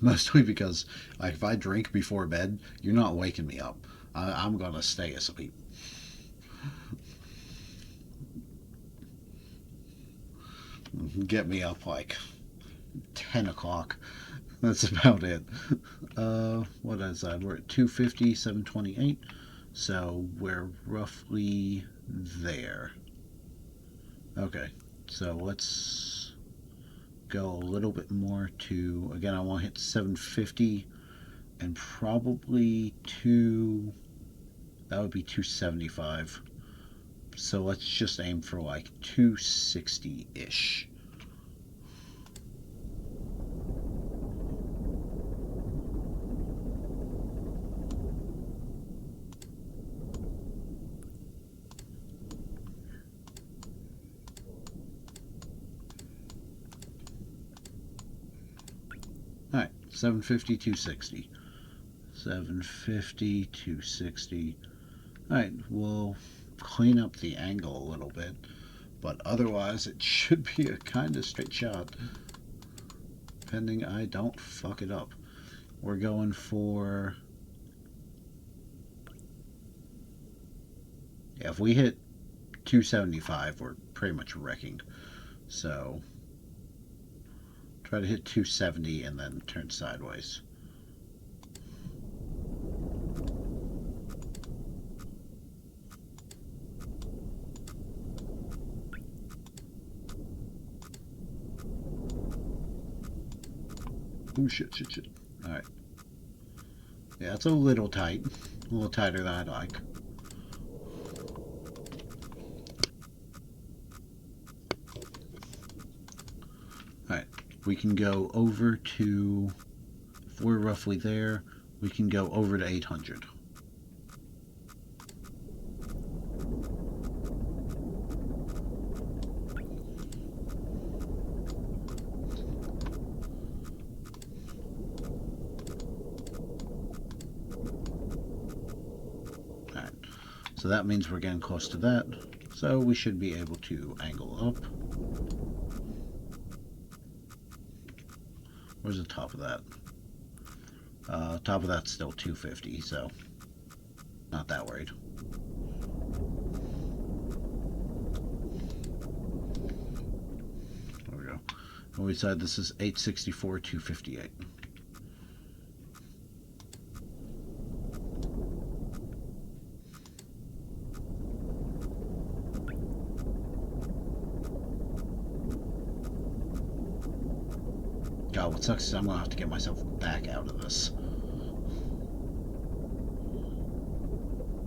Mostly because like if I drink before bed, you're not waking me up. I'm gonna stay asleep. Get me up like 10 o'clock. That's about it. What is that? We're at 250, 728. So we're roughly there. Okay, so let's go a little bit more to, again, I want to hit 750 and probably that would be 275. So let's just aim for like 260-ish. Alright, 750, 260. 750, 260. Alright, we'll clean up the angle a little bit, but otherwise it should be a kind of straight shot, pending I don't fuck it up. We're going for... Yeah, if we hit 275, we're pretty much wrecking. So, try to hit 270 and then turn sideways. Oh, shit. Alright. Yeah, it's a little tight. A little tighter than I'd like. Alright, we can go over to... If we're roughly there, we can go over to 800. So that means we're getting close to that. So we should be able to angle up. Where's the top of that? Top of that's still 250, so not that worried. There we go. And we said this is 864, 258. God, what sucks is I'm gonna have to get myself back out of this.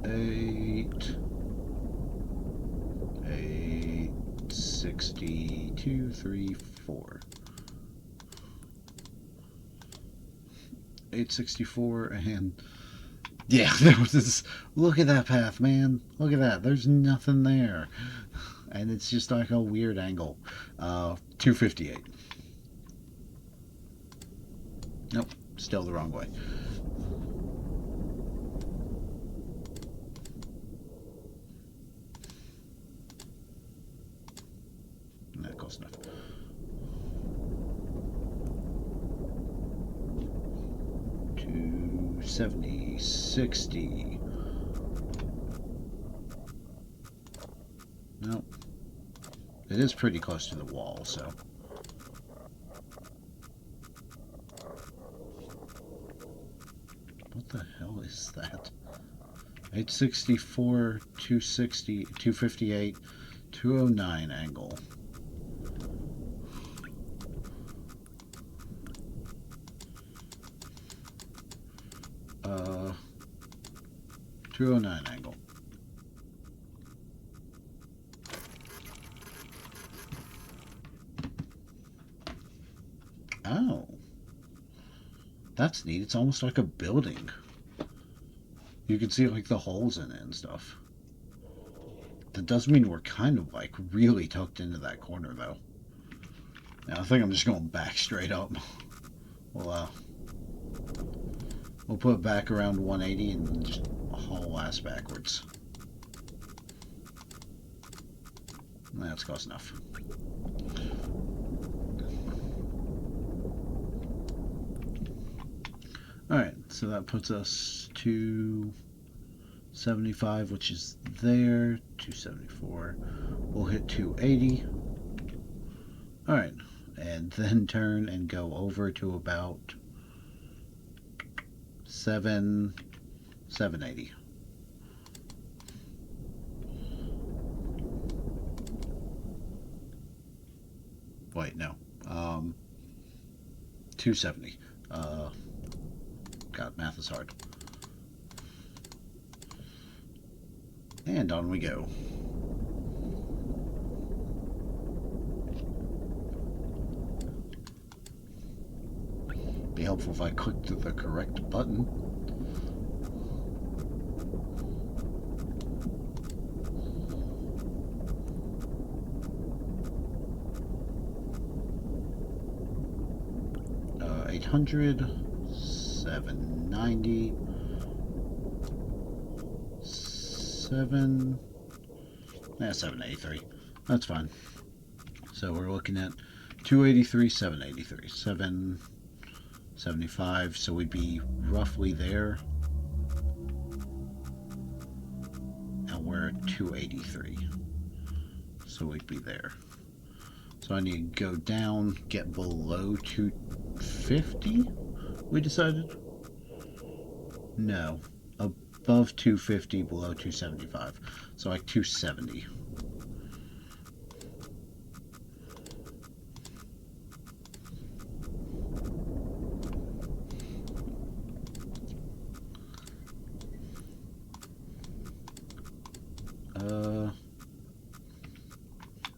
860, 234. 864 and yeah, there was this. Look at that path, man. Look at that. There's nothing there, and it's just like a weird angle. 258. Nope, still the wrong way. Not close enough. To 70, 60. Nope. It is pretty close to the wall, so. What the hell is that? 864, 260, 258, 209 angle. Uh, 209 angle. Oh. That's neat. It's almost like a building. You can see like the holes in it and stuff. That does mean we're kind of like really tucked into that corner though. Now I think I'm just going back straight up. We'll put it back around 180 and just haul ass backwards. That's close enough. Alright, so that puts us to 75, which is there. 274. We'll hit 280. Alright, and then turn and go over to about 780. Wait, no. 270. God, math is hard. And on we go. helpful if I clicked the correct button. Uh, 800, 790, 783. That's fine. So we're looking at 283, 783, 775. So we'd be roughly there. And we're at 283. So we'd be there. So I need to go down, get below 250, we decided? No. Above 250, below 275. So like 270.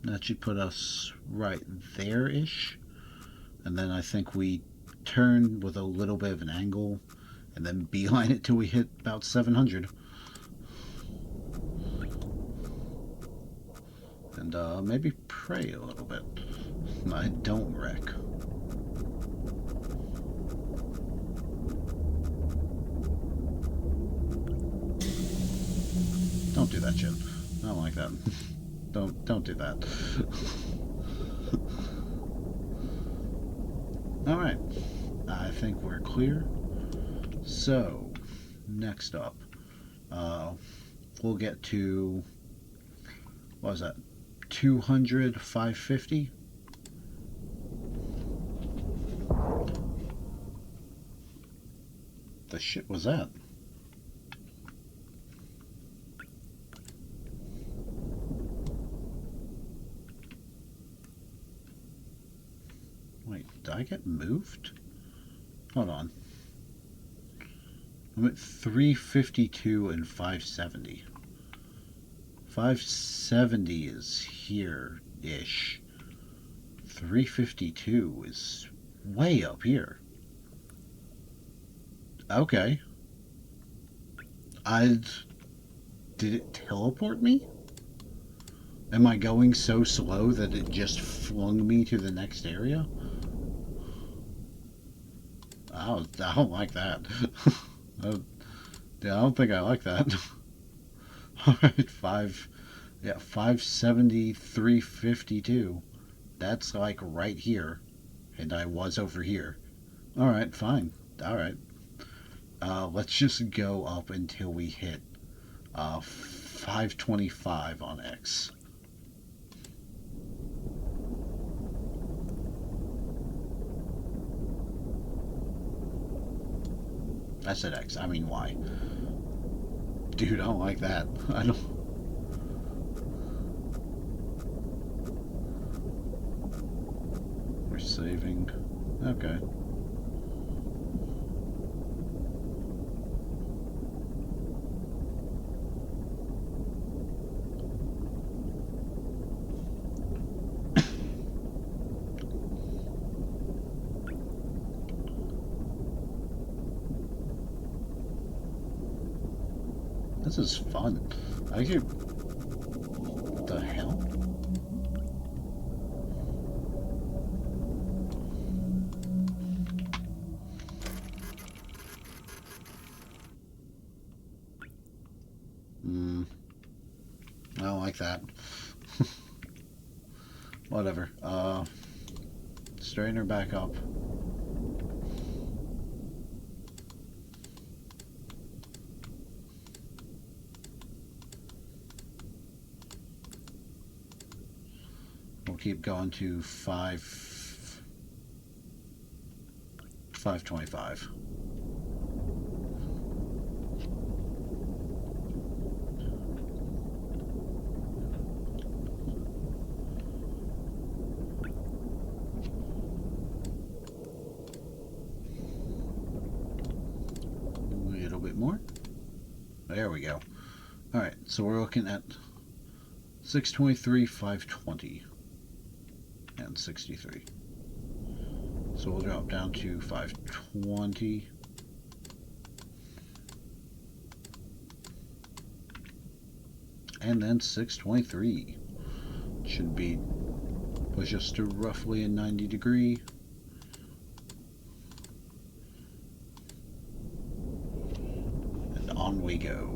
That should put us right there-ish. And then I think we turn with a little bit of an angle and then beeline it till we hit about 700. And maybe pray a little bit. I don't wreck. Don't do that shit. I don't like that. Don't do that. Alright. I think we're clear. So, next up, we'll get to, what was that, 200, 550? The shit was that? Wait, did I get moved? Hold on. I'm at 352 and 570. 570 is here-ish. 352 is way up here. Okay. Did it teleport me? Am I going so slow that it just flung me to the next area? I don't like that. I don't think I like that. Alright, 570, 352. That's like right here. And I was over here. Alright, fine. Alright. Let's just go up until we hit 525 on X. I said X, I mean Y. Dude, I don't like that. I don't... We're saving. Okay. This is fun. I hear... What the hell? I don't like that. Whatever. Straighten her back up. We'll keep going to 525. A little bit more. There we go. Alright, so we're looking at 623, 520, and 63. So we'll drop down to 520. And then 623. Should be push us to roughly a 90-degree. And on we go.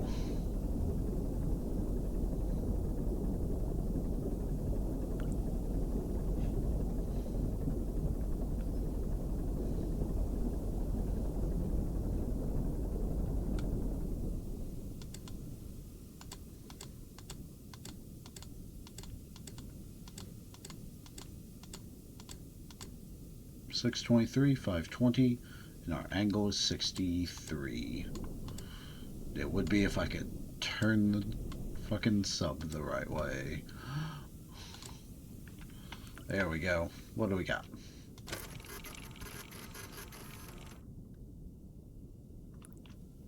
.623, 520, and our angle is 63. It would be if I could turn the fucking sub the right way. There we go. What do we got?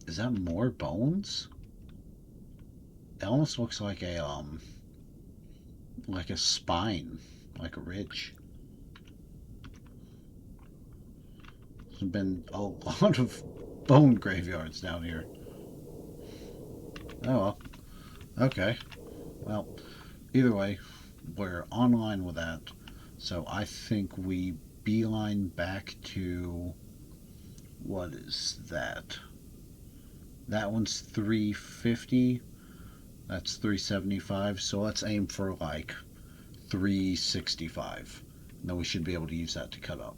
Is that more bones? It almost looks like a spine, like a ridge. There's been a lot of bone graveyards down here. Oh well. Okay. Well, either way, we're online with that. So I think we beeline back to, what is that? That one's 350. That's 375. So let's aim for like 365. And then we should be able to use that to cut up.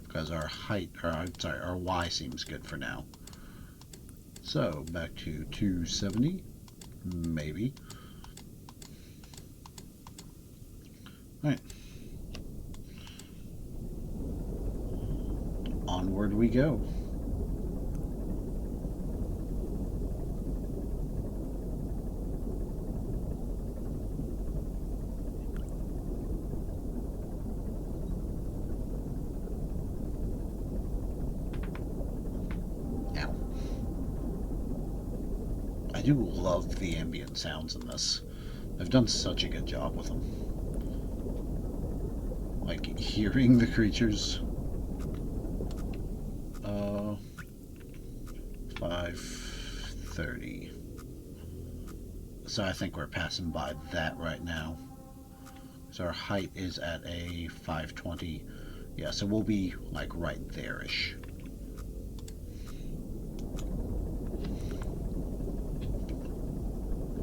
Because our height, or I'm sorry, our Y seems good for now. So back to 270, maybe. All right. Onward we go. I do love the ambient sounds in this. They've done such a good job with them. Like hearing the creatures. 530. So I think we're passing by that right now. So our height is at a 520. Yeah, so we'll be like right there-ish.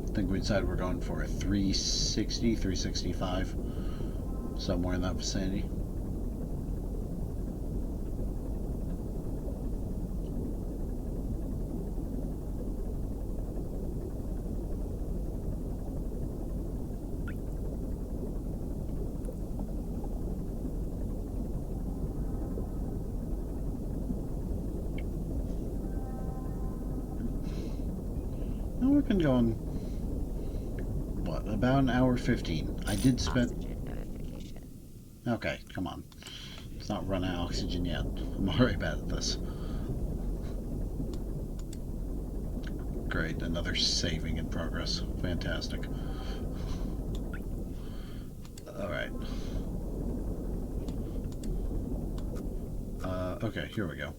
I think we decided we're going for a 360, 365, somewhere in that vicinity. And we've been going, what, about an hour 15. I did spend... Oxygen notification. Okay, come on. Let's not run out of oxygen yet. I'm already bad at this. Great, another saving in progress. Fantastic. Alright. Okay, here we go.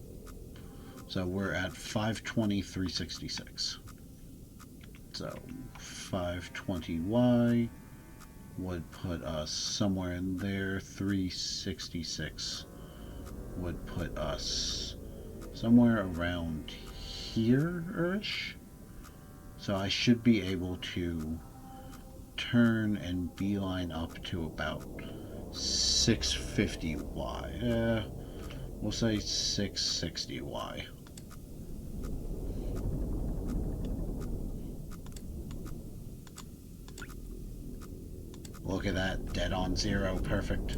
So we're at 520, 366. So 520Y would put us somewhere in there. 366 would put us somewhere around here-ish. So I should be able to turn and beeline up to about 650Y. We'll say 660Y. Look at that, dead on zero, perfect.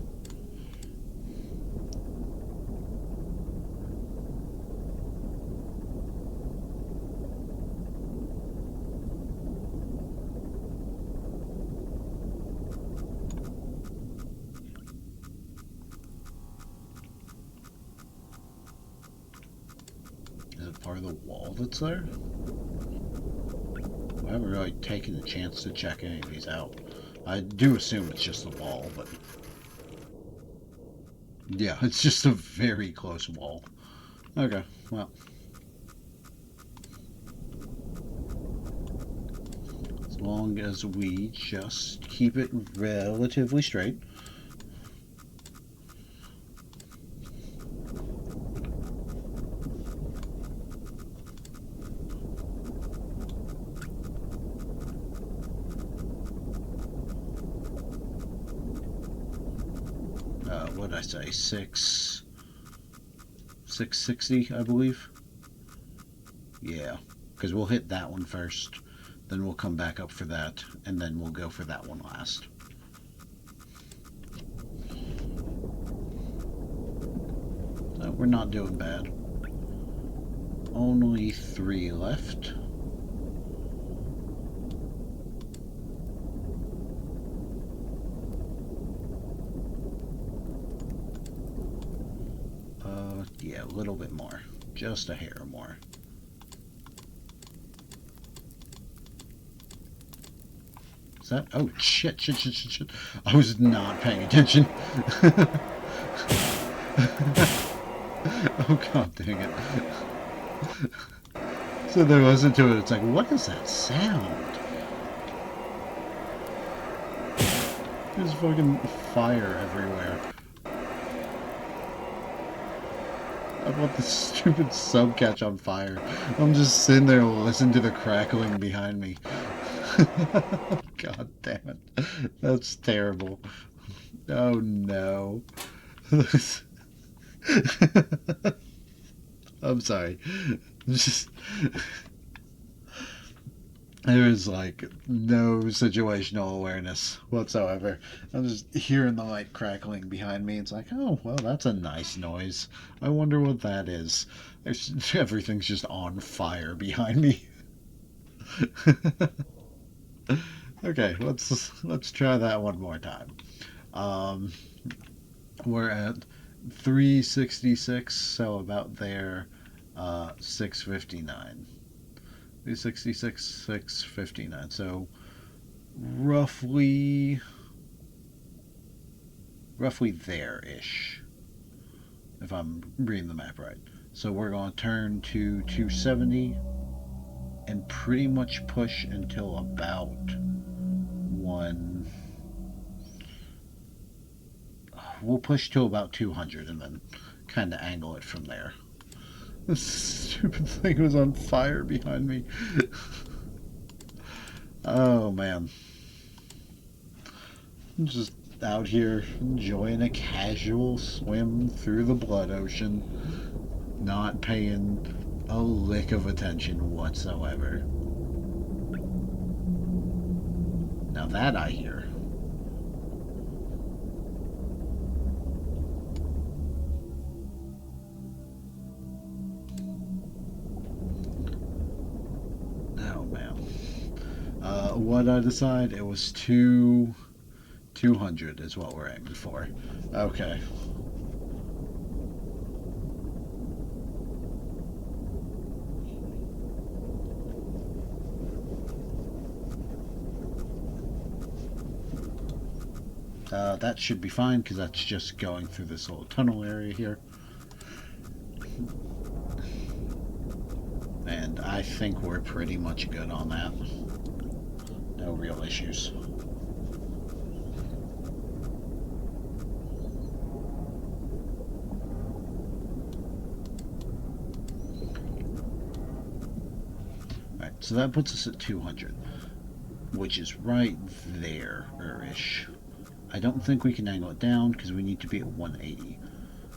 Is it part of the wall that's there? I haven't really taken a chance to check any of these out. I do assume it's just the wall, but... yeah, it's just a very close wall. Okay, well. As long as we just keep it relatively straight. What did I say? 660, I believe. Yeah, because we'll hit that one first, then we'll come back up for that, and then we'll go for that one last. So we're not doing bad. Only 3 left. Yeah, a little bit more. Just a hair more. Is that? Oh, shit. I was not paying attention. Oh, god dang it. So there wasn't to it. It's like, what is that sound? There's fucking fire everywhere. I want the stupid sub catch on fire. I'm just sitting there listening to the crackling behind me. God damn it. That's terrible. Oh no. I'm sorry. Just... there is like no situational awareness whatsoever. I'm just hearing the light crackling behind me. It's like, oh, well, that's a nice noise. I wonder what that is. Everything's just on fire behind me. Okay, let's try that one more time. We're at 366, so about there. 659. 366, 659. So roughly there-ish, if I'm reading the map right. So we're going to turn to 270 and pretty much push until about we'll push to about 200 and then kind of angle it from there. This stupid thing was on fire behind me. Oh man. I'm just out here enjoying a casual swim through the blood ocean, not paying a lick of attention whatsoever. Now that I hear. Oh man. What I decide? It was 200 is what we're aiming for. Okay. That should be fine because that's just going through this little tunnel area here. And I think we're pretty much good on that. No real issues. Alright, so that puts us at 200, which is right there-ish. I don't think we can angle it down because we need to be at 180.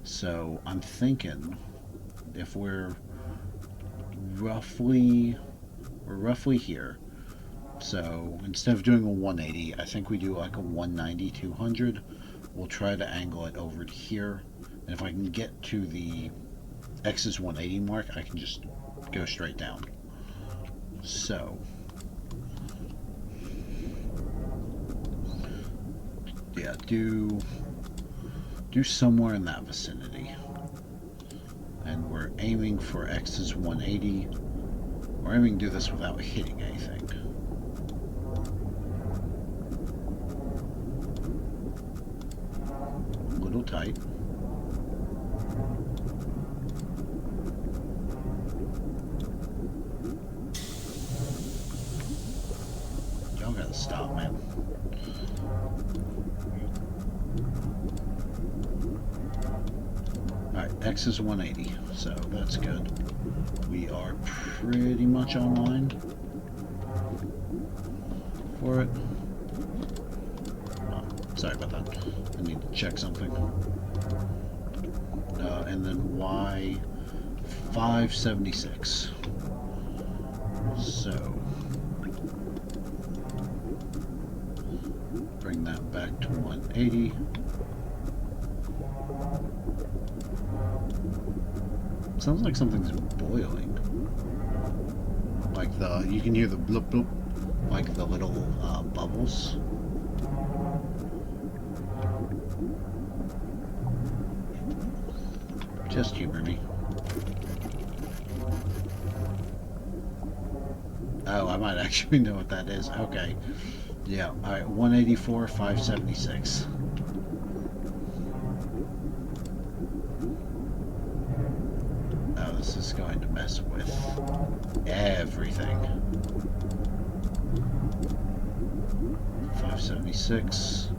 So I'm thinking if we're roughly here. So instead of doing a 180, I think we do like a 190, 200. We'll try to angle it over to here. And if I can get to the X's 180 mark, I can just go straight down. So yeah, do somewhere in that vicinity. And we're aiming for X's 180. We're aiming to do this without hitting anything. little tight. Y'all gotta stop, man. Alright, X is 180, so that's good. We are pretty much online for it. Oh, sorry about that. I need to check something. And then Y 576. So bring that back to 180. Sounds like something's boiling. Like you can hear the bloop bloop, like the little bubbles. Just humor me. Oh, I might actually know what that is. Okay. Yeah, alright, 184, 576. Oh, this is going to mess with everything. 576.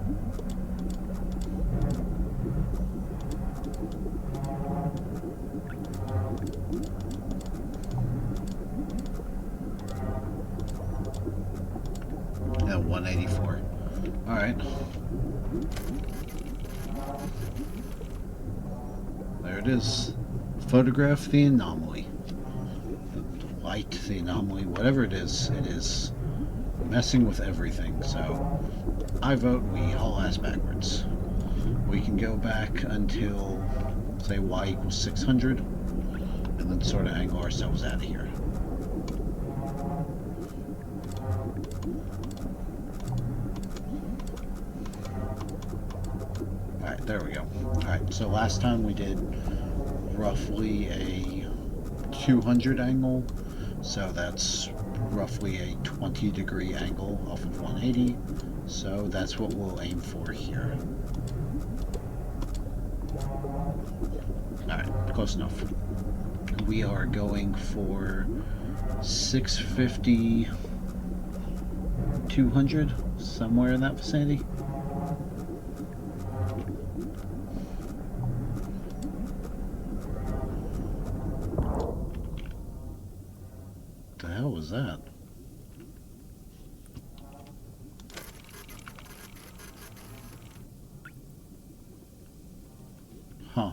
And 184. Alright. There it is. Photograph the anomaly. Light the anomaly, whatever it is messing with everything. So I vote we haul ass backwards. We can go back until, say, Y equals 600, and then sort of angle ourselves out of here. Alright, there we go. Alright, so last time we did roughly a 200 angle, so that's roughly a 20-degree angle off of 180, so that's what we'll aim for here. Alright, close enough. We are going for 650, 200, somewhere in that vicinity. What the hell was that? Huh.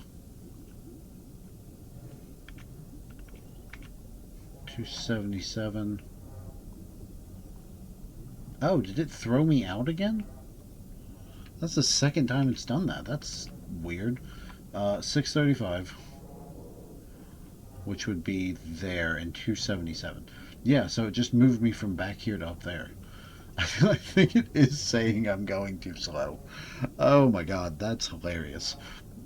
277. Oh, did it throw me out again? That's the second time it's done that. That's weird. 635. Which would be there, and 277. Yeah, so it just moved me from back here to up there. I think it is saying I'm going too slow. Oh my god, that's hilarious.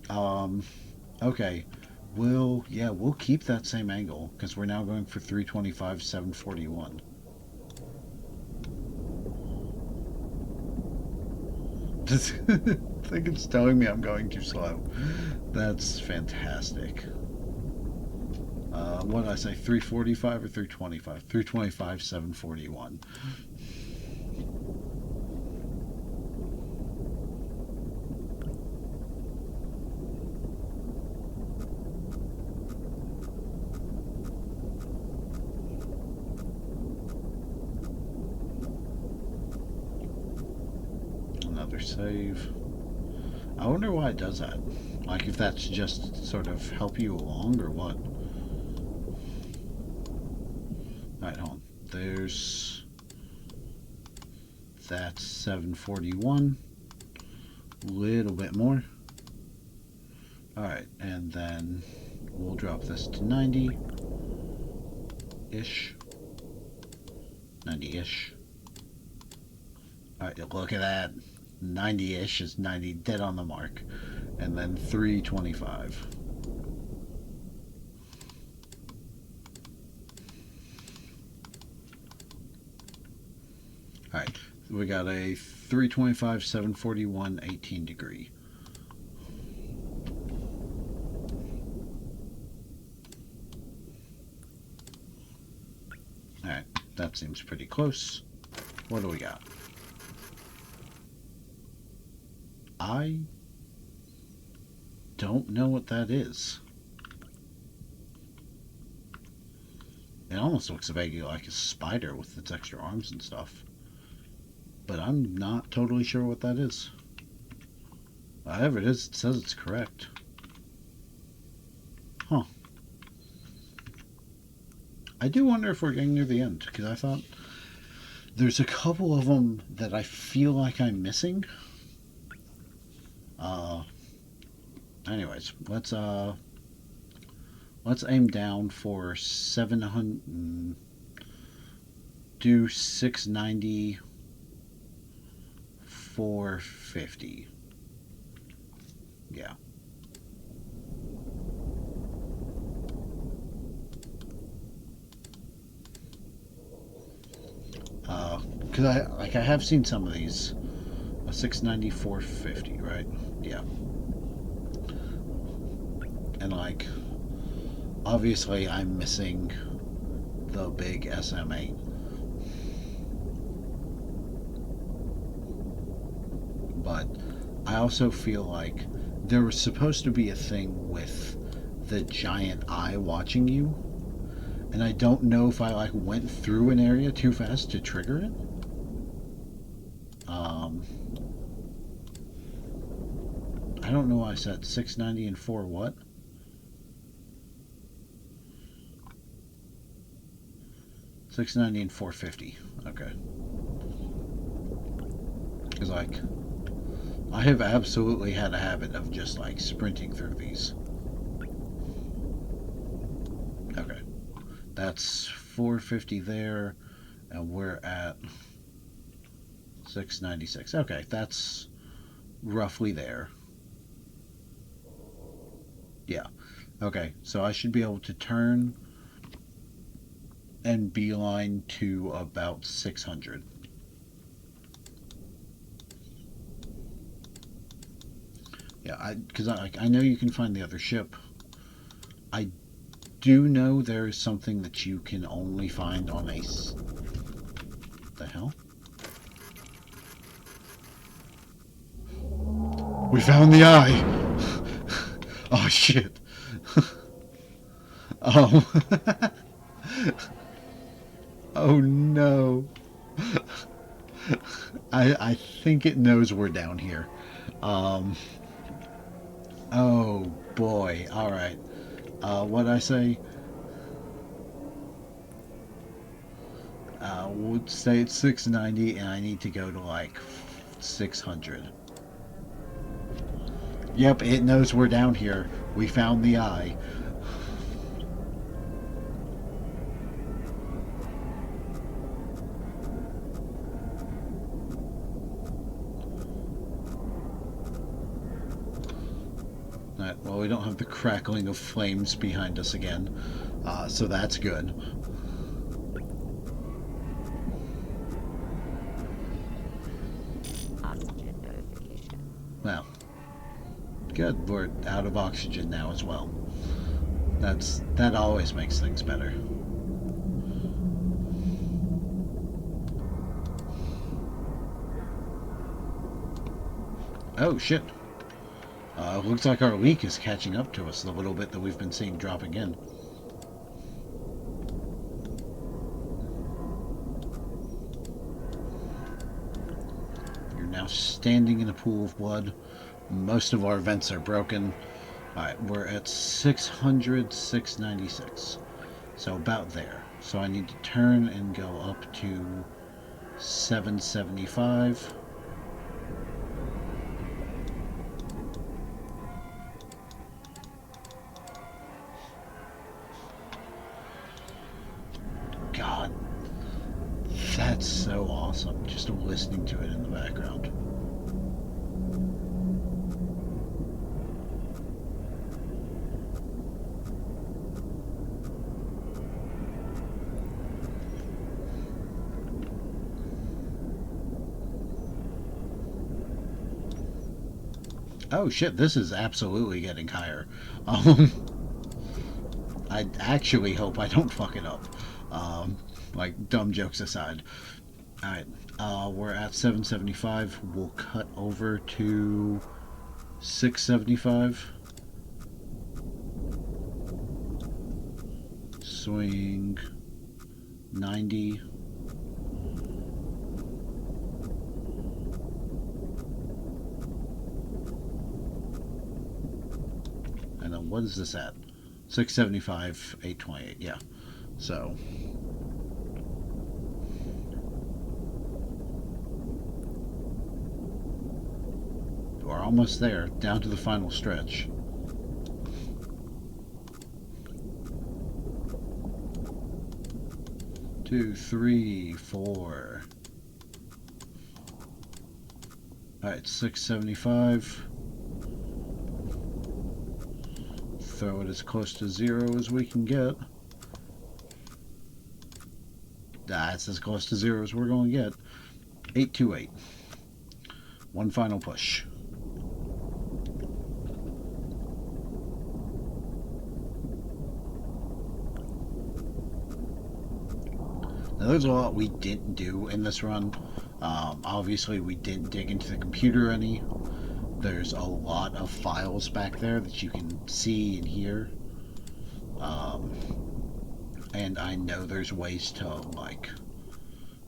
Okay. We'll keep that same angle, because we're now going for 325, 741. I think it's telling me I'm going too slow. That's fantastic. What did I say, 345 or 325? 325, 741. Another save. I wonder why it does that. Like if that's just sort of help you along or what. Alright, hold on. That's 741. A little bit more. Alright, and then we'll drop this to 90-ish. 90-ish. Alright, look at that. 90-ish is 90, dead on the mark. And then 325. Alright, we got a 325, 741, 18 degree. that seems pretty close. What do we got? I don't know what that is. It almost looks vaguely like a spider with its extra arms and stuff. But I'm not totally sure what that is. Whatever it is, it says it's correct. Huh. I do wonder if we're getting near the end, because I thought there's a couple of them that I feel like I'm missing. Anyways, let's aim down for 700. Do 690, 450. Yeah. Because I have seen some of these. A 690, 450, right? Yeah. And like, obviously I'm missing the big SM8. But I also feel like there was supposed to be a thing with the giant eye watching you, and I don't know if I like went through an area too fast to trigger it. I don't know why I said 690 and 4 what? $690 and $450. Okay. Because like, I have absolutely had a habit of just like sprinting through these. Okay. That's 450 there, and we're at 696. Okay, that's roughly there. Yeah. Okay, so I should be able to turn and beeline to about 600. Yeah, because I know you can find the other ship. I do know there is something that you can only find on a... The hell? We found the eye! Oh, shit. Oh. Oh, no. I think it knows we're down here. Oh, boy. Alright. What'd I say? We'll say it's 690, and I need to go to, like, 600. Yep, it knows we're down here. We found the eye. Alright, well, we don't have the crackling of flames behind us again, so that's good. Oxygen notification. Well, good. We're out of oxygen now as well. That always makes things better. Oh, shit. Looks like our leak is catching up to us, the little bit that we've been seeing dropping in. You're now standing in a pool of blood. Most of our vents are broken. Alright, we're at 600, 696. So about there. So I need to turn and go up to 775. God, that's so awesome, just listening to it in the background. Oh shit, this is absolutely getting higher. I actually hope I don't fuck it up. like dumb jokes aside. All right, we're at 775. We'll cut over to 675. Swing 90. And then what is this at? 675, 828. Yeah. So we're almost there, down to the final stretch. Two, three, four. All right, 675. Throw it as close to 0 as we can get. That's as close to 0 as we're going to get. 828. One final push. Now, there's a lot we didn't do in this run. Obviously, we didn't dig into the computer any. There's a lot of files back there that you can see and hear. And I know there's ways to, like,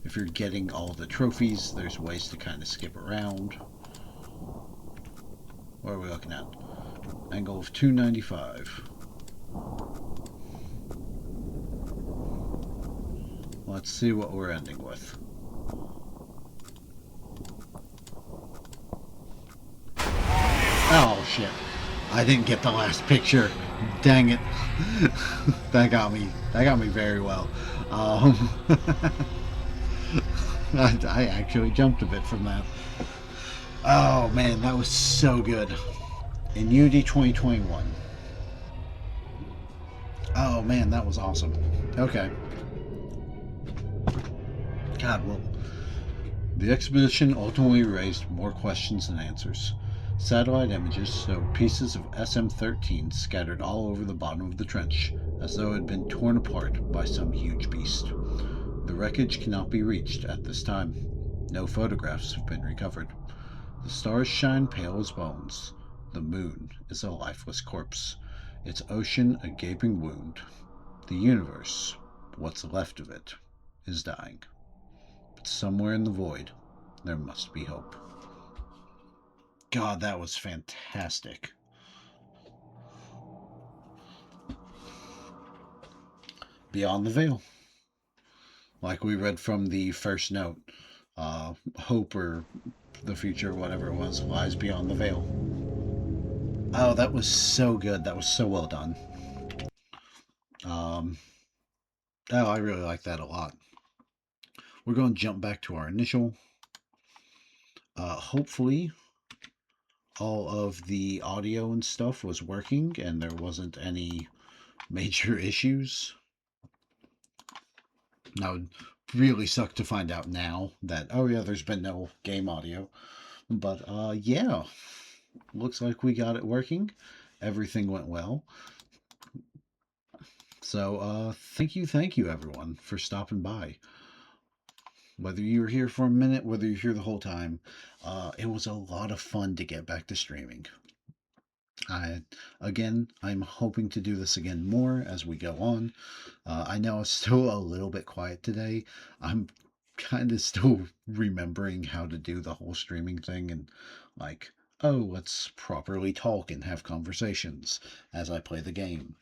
if you're getting all the trophies, there's ways to kind of skip around. What are we looking at? Angle of 295. Let's see what we're ending with. Oh shit. I didn't get the last picture. Dang it. That got me very well. I actually jumped a bit from that. Oh man, that was so good. In Unity 2021. Oh man, that was awesome. Okay. God, well, the expedition ultimately raised more questions than answers. Satellite images showed pieces of SM-13 scattered all over the bottom of the trench, as though it had been torn apart by some huge beast. The wreckage cannot be reached at this time. No photographs have been recovered. The stars shine pale as bones. The moon is a lifeless corpse, its ocean a gaping wound. The universe, what's left of it, is dying. But somewhere in the void, there must be hope. God, that was fantastic. Beyond the veil. Like we read from the first note, hope or the future, whatever it was, lies beyond the veil. Oh, that was so good. That was so well done. Oh, I really like that a lot. We're going to jump back to our initial. Hopefully, all of the audio and stuff was working and there wasn't any major issues. That would really suck to find out now that, oh yeah, there's been no game audio. But yeah, looks like we got it working. Everything went well. So thank you everyone for stopping by. Whether you were here for a minute, whether you're here the whole time, it was a lot of fun to get back to streaming. I'm hoping to do this again more as we go on. I know it's still a little bit quiet today. I'm kind of still remembering how to do the whole streaming thing and like, oh, let's properly talk and have conversations as I play the game.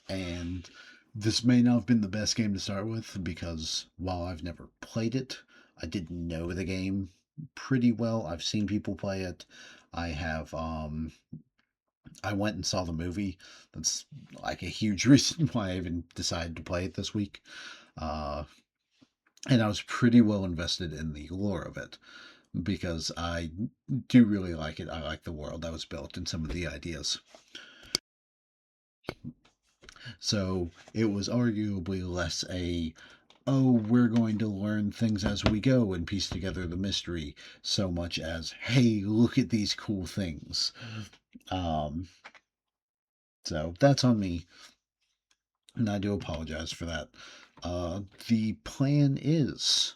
And this may not have been the best game to start with because while I've never played it, I did know the game pretty well. I've seen people play it. I have I went and saw the movie. That's like a huge reason why I even decided to play it this week. And I was pretty well invested in the lore of it because I do really like it. I like the world that was built and some of the ideas. So it was arguably less oh, we're going to learn things as we go and piece together the mystery, so much as, hey, look at these cool things. So that's on me. and I do apologize for that. The plan is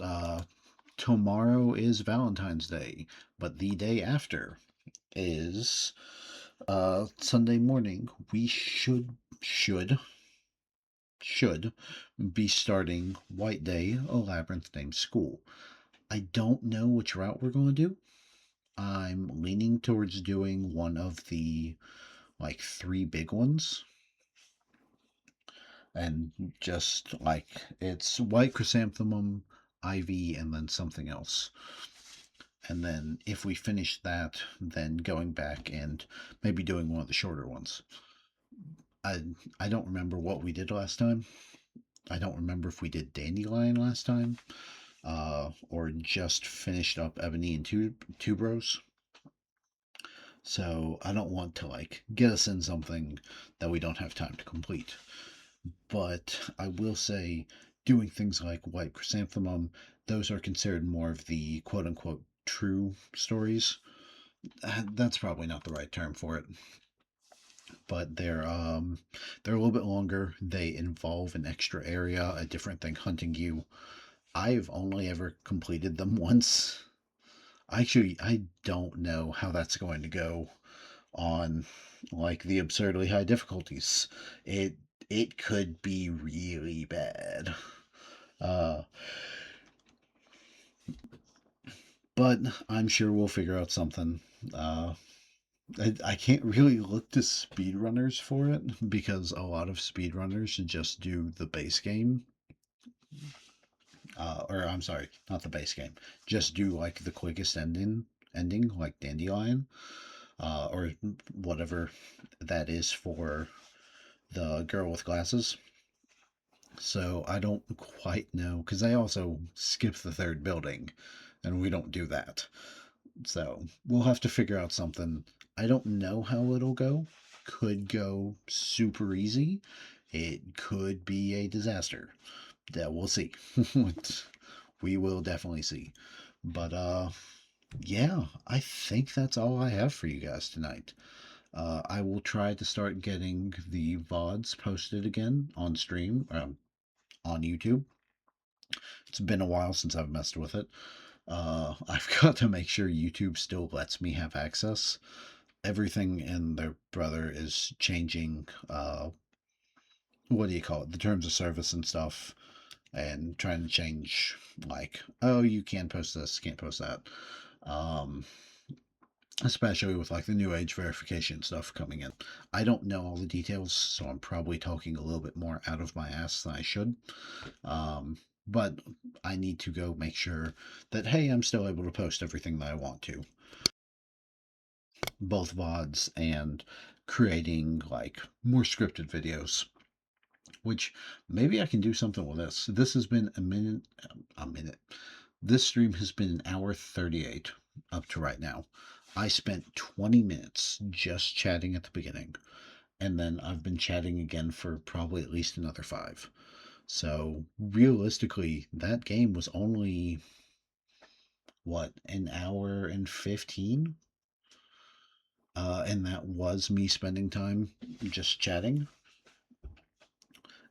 uh, tomorrow is Valentine's Day, but the day after is Sunday morning. We should be starting White Day, a labyrinth named School. I don't know which route we're going to do. I'm leaning towards doing one of the like three big ones, and just like it's white chrysanthemum, ivy, and then something else. And then if we finish that, then going back and maybe doing one of the shorter ones. I I don't remember what we did last time. I don't remember if we did dandelion last time, or just finished up ebony and tuberose. So I don't want to like get us in something that we don't have time to complete. But I will say, doing things like white chrysanthemum, those are considered more of the quote unquote true stories. That's probably not the right term for it, but they're a little bit longer. They involve an extra area, a different thing hunting you. I've only ever completed them once. Actually, I don't know how that's going to go on like the absurdly high difficulties. It it could be really bad. Uh, but I'm sure we'll figure out something. I can't really look to speedrunners for it because a lot of speedrunners just do the base game. Or I'm sorry, not the base game. Just do like the quickest ending like Dandelion, or whatever that is for the girl with glasses. So I don't quite know because I also skip the third building, and we don't do that. So we'll have to figure out something. I don't know how it'll go. Could go super easy. It could be a disaster. That we'll see. We will definitely see. But yeah, I think that's all I have for you guys tonight. I will try to start getting the VODs posted again on stream, on YouTube. It's been a while since I've messed with it. I've got to make sure YouTube still lets me have access. Everything in their brother is changing. What do you call it? The terms of service and stuff, and trying to change like, oh, you can post this, can't post that. Um, Especially with like the new age verification stuff coming in. I don't know all the details, so I'm probably talking a little bit more out of my ass than I should. But I need to go make sure that, hey, I'm still able to post everything that I want to, both VODs and creating like more scripted videos. Which maybe I can do something with this. This has been a minute. This stream has been an hour 38 up to right now. I spent 20 minutes just chatting at the beginning, and then I've been chatting again for probably at least another 5. So realistically, that game was only what, an hour and 15? And that was me spending time just chatting.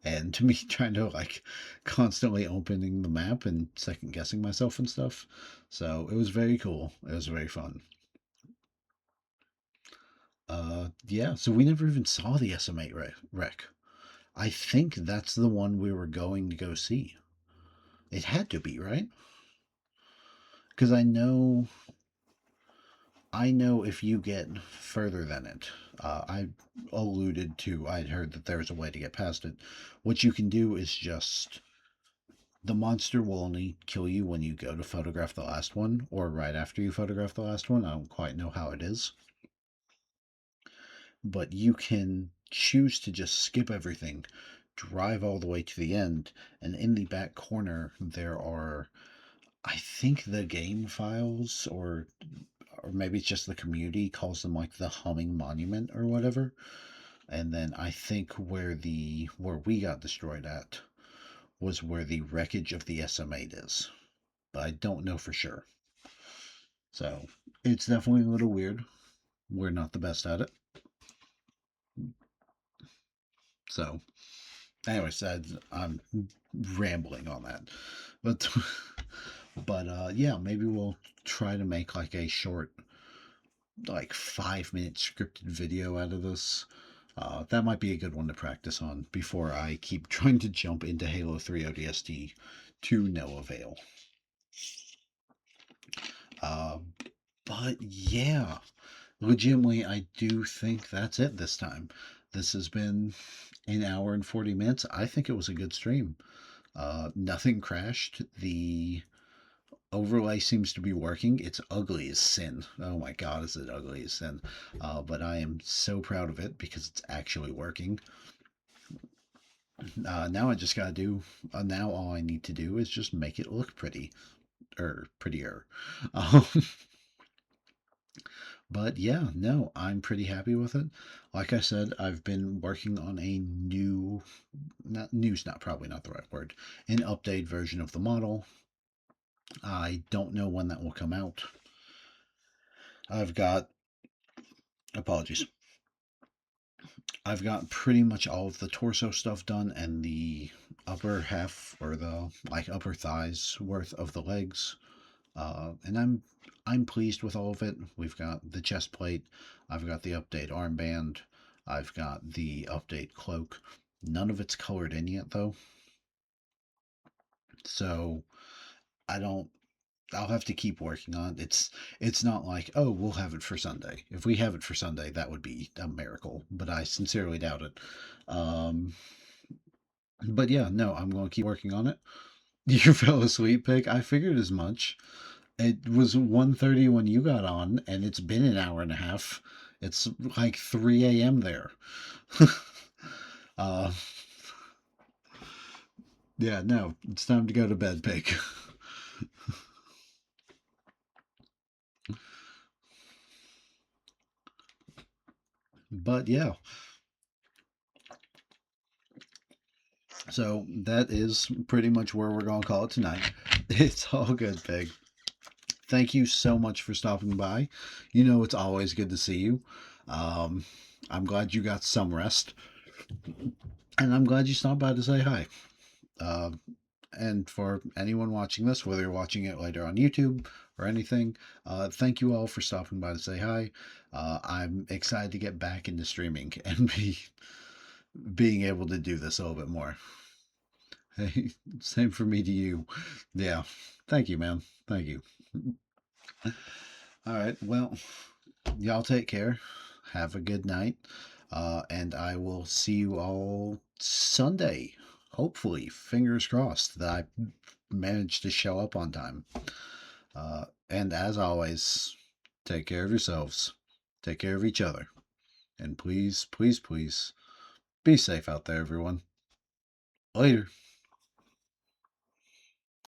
And to me, trying to like constantly opening the map and second guessing myself and stuff. So it was very cool. It was very fun. Yeah, so we never even saw the SM8 wreck. I think that's the one we were going to go see. It had to be, right? Because I know if you get further than it, I alluded to, I'd heard that there's a way to get past it. What you can do is just, the monster will only kill you when you go to photograph the last one, or right after you photograph the last one. I don't quite know how it is. But you can choose to just skip everything, drive all the way to the end, and in the back corner there are, I think the game files, or maybe it's just the community calls them like the humming monument or whatever. And then I think where we got destroyed at was where the wreckage of the SM8 is, but I don't know for sure. So it's definitely a little weird. We're not the best at it. So, anyways, I'm rambling on that, but yeah, maybe we'll try to make like a short, like 5 minute scripted video out of this. That might be a good one to practice on before I keep trying to jump into Halo 3 ODST to no avail. Uh, but yeah, legitimately, I do think that's it this time. This has been an hour and 40 minutes. I think it was a good stream. Nothing crashed. The overlay seems to be working. It's ugly as sin. Oh my god, is it ugly as sin? But I am so proud of it because it's actually working. Now I just gotta do. Now all I need to do is just make it look pretty, or prettier. Um, but yeah, no, I'm pretty happy with it. Like I said, I've been working on a new, not new's not probably not the right word, an update version of the model. I don't know when that will come out. I've got apologies. I've got pretty much all of the torso stuff done and the upper half or the like upper thighs worth of the legs. And I'm pleased with all of it. We've got the chest plate, I've got the update armband, I've got the update cloak. None of it's colored in yet though. So I don't I'll have to keep working on it. It's not like, oh, we'll have it for Sunday. If we have it for Sunday, that would be a miracle, but I sincerely doubt it. Um, but yeah, no, I'm going to keep working on it. You fell asleep, Pig. I figured as much. It was 1:30 when you got on, and it's been an hour and a half. It's like 3 a.m. there. uh, yeah, no, it's time to go to bed, Pig. But yeah, so that is pretty much where we're going to call it tonight. It's all good, Pig. Thank you so much for stopping by. You know, it's always good to see you. Um, I'm glad you got some rest, and I'm glad you stopped by to say hi. Uh, and for anyone watching this, whether you're watching it later on YouTube or anything, thank you all for stopping by to say hi. I'm excited to get back into streaming and being able to do this a little bit more. Hey, same for me to you. Yeah. Thank you, man. Thank you. All right. Well, y'all take care. Have a good night. And I will see you all Sunday. Hopefully, fingers crossed that I managed to show up on time. And as always, take care of yourselves, take care of each other, and please, please, please be safe out there, everyone. Later.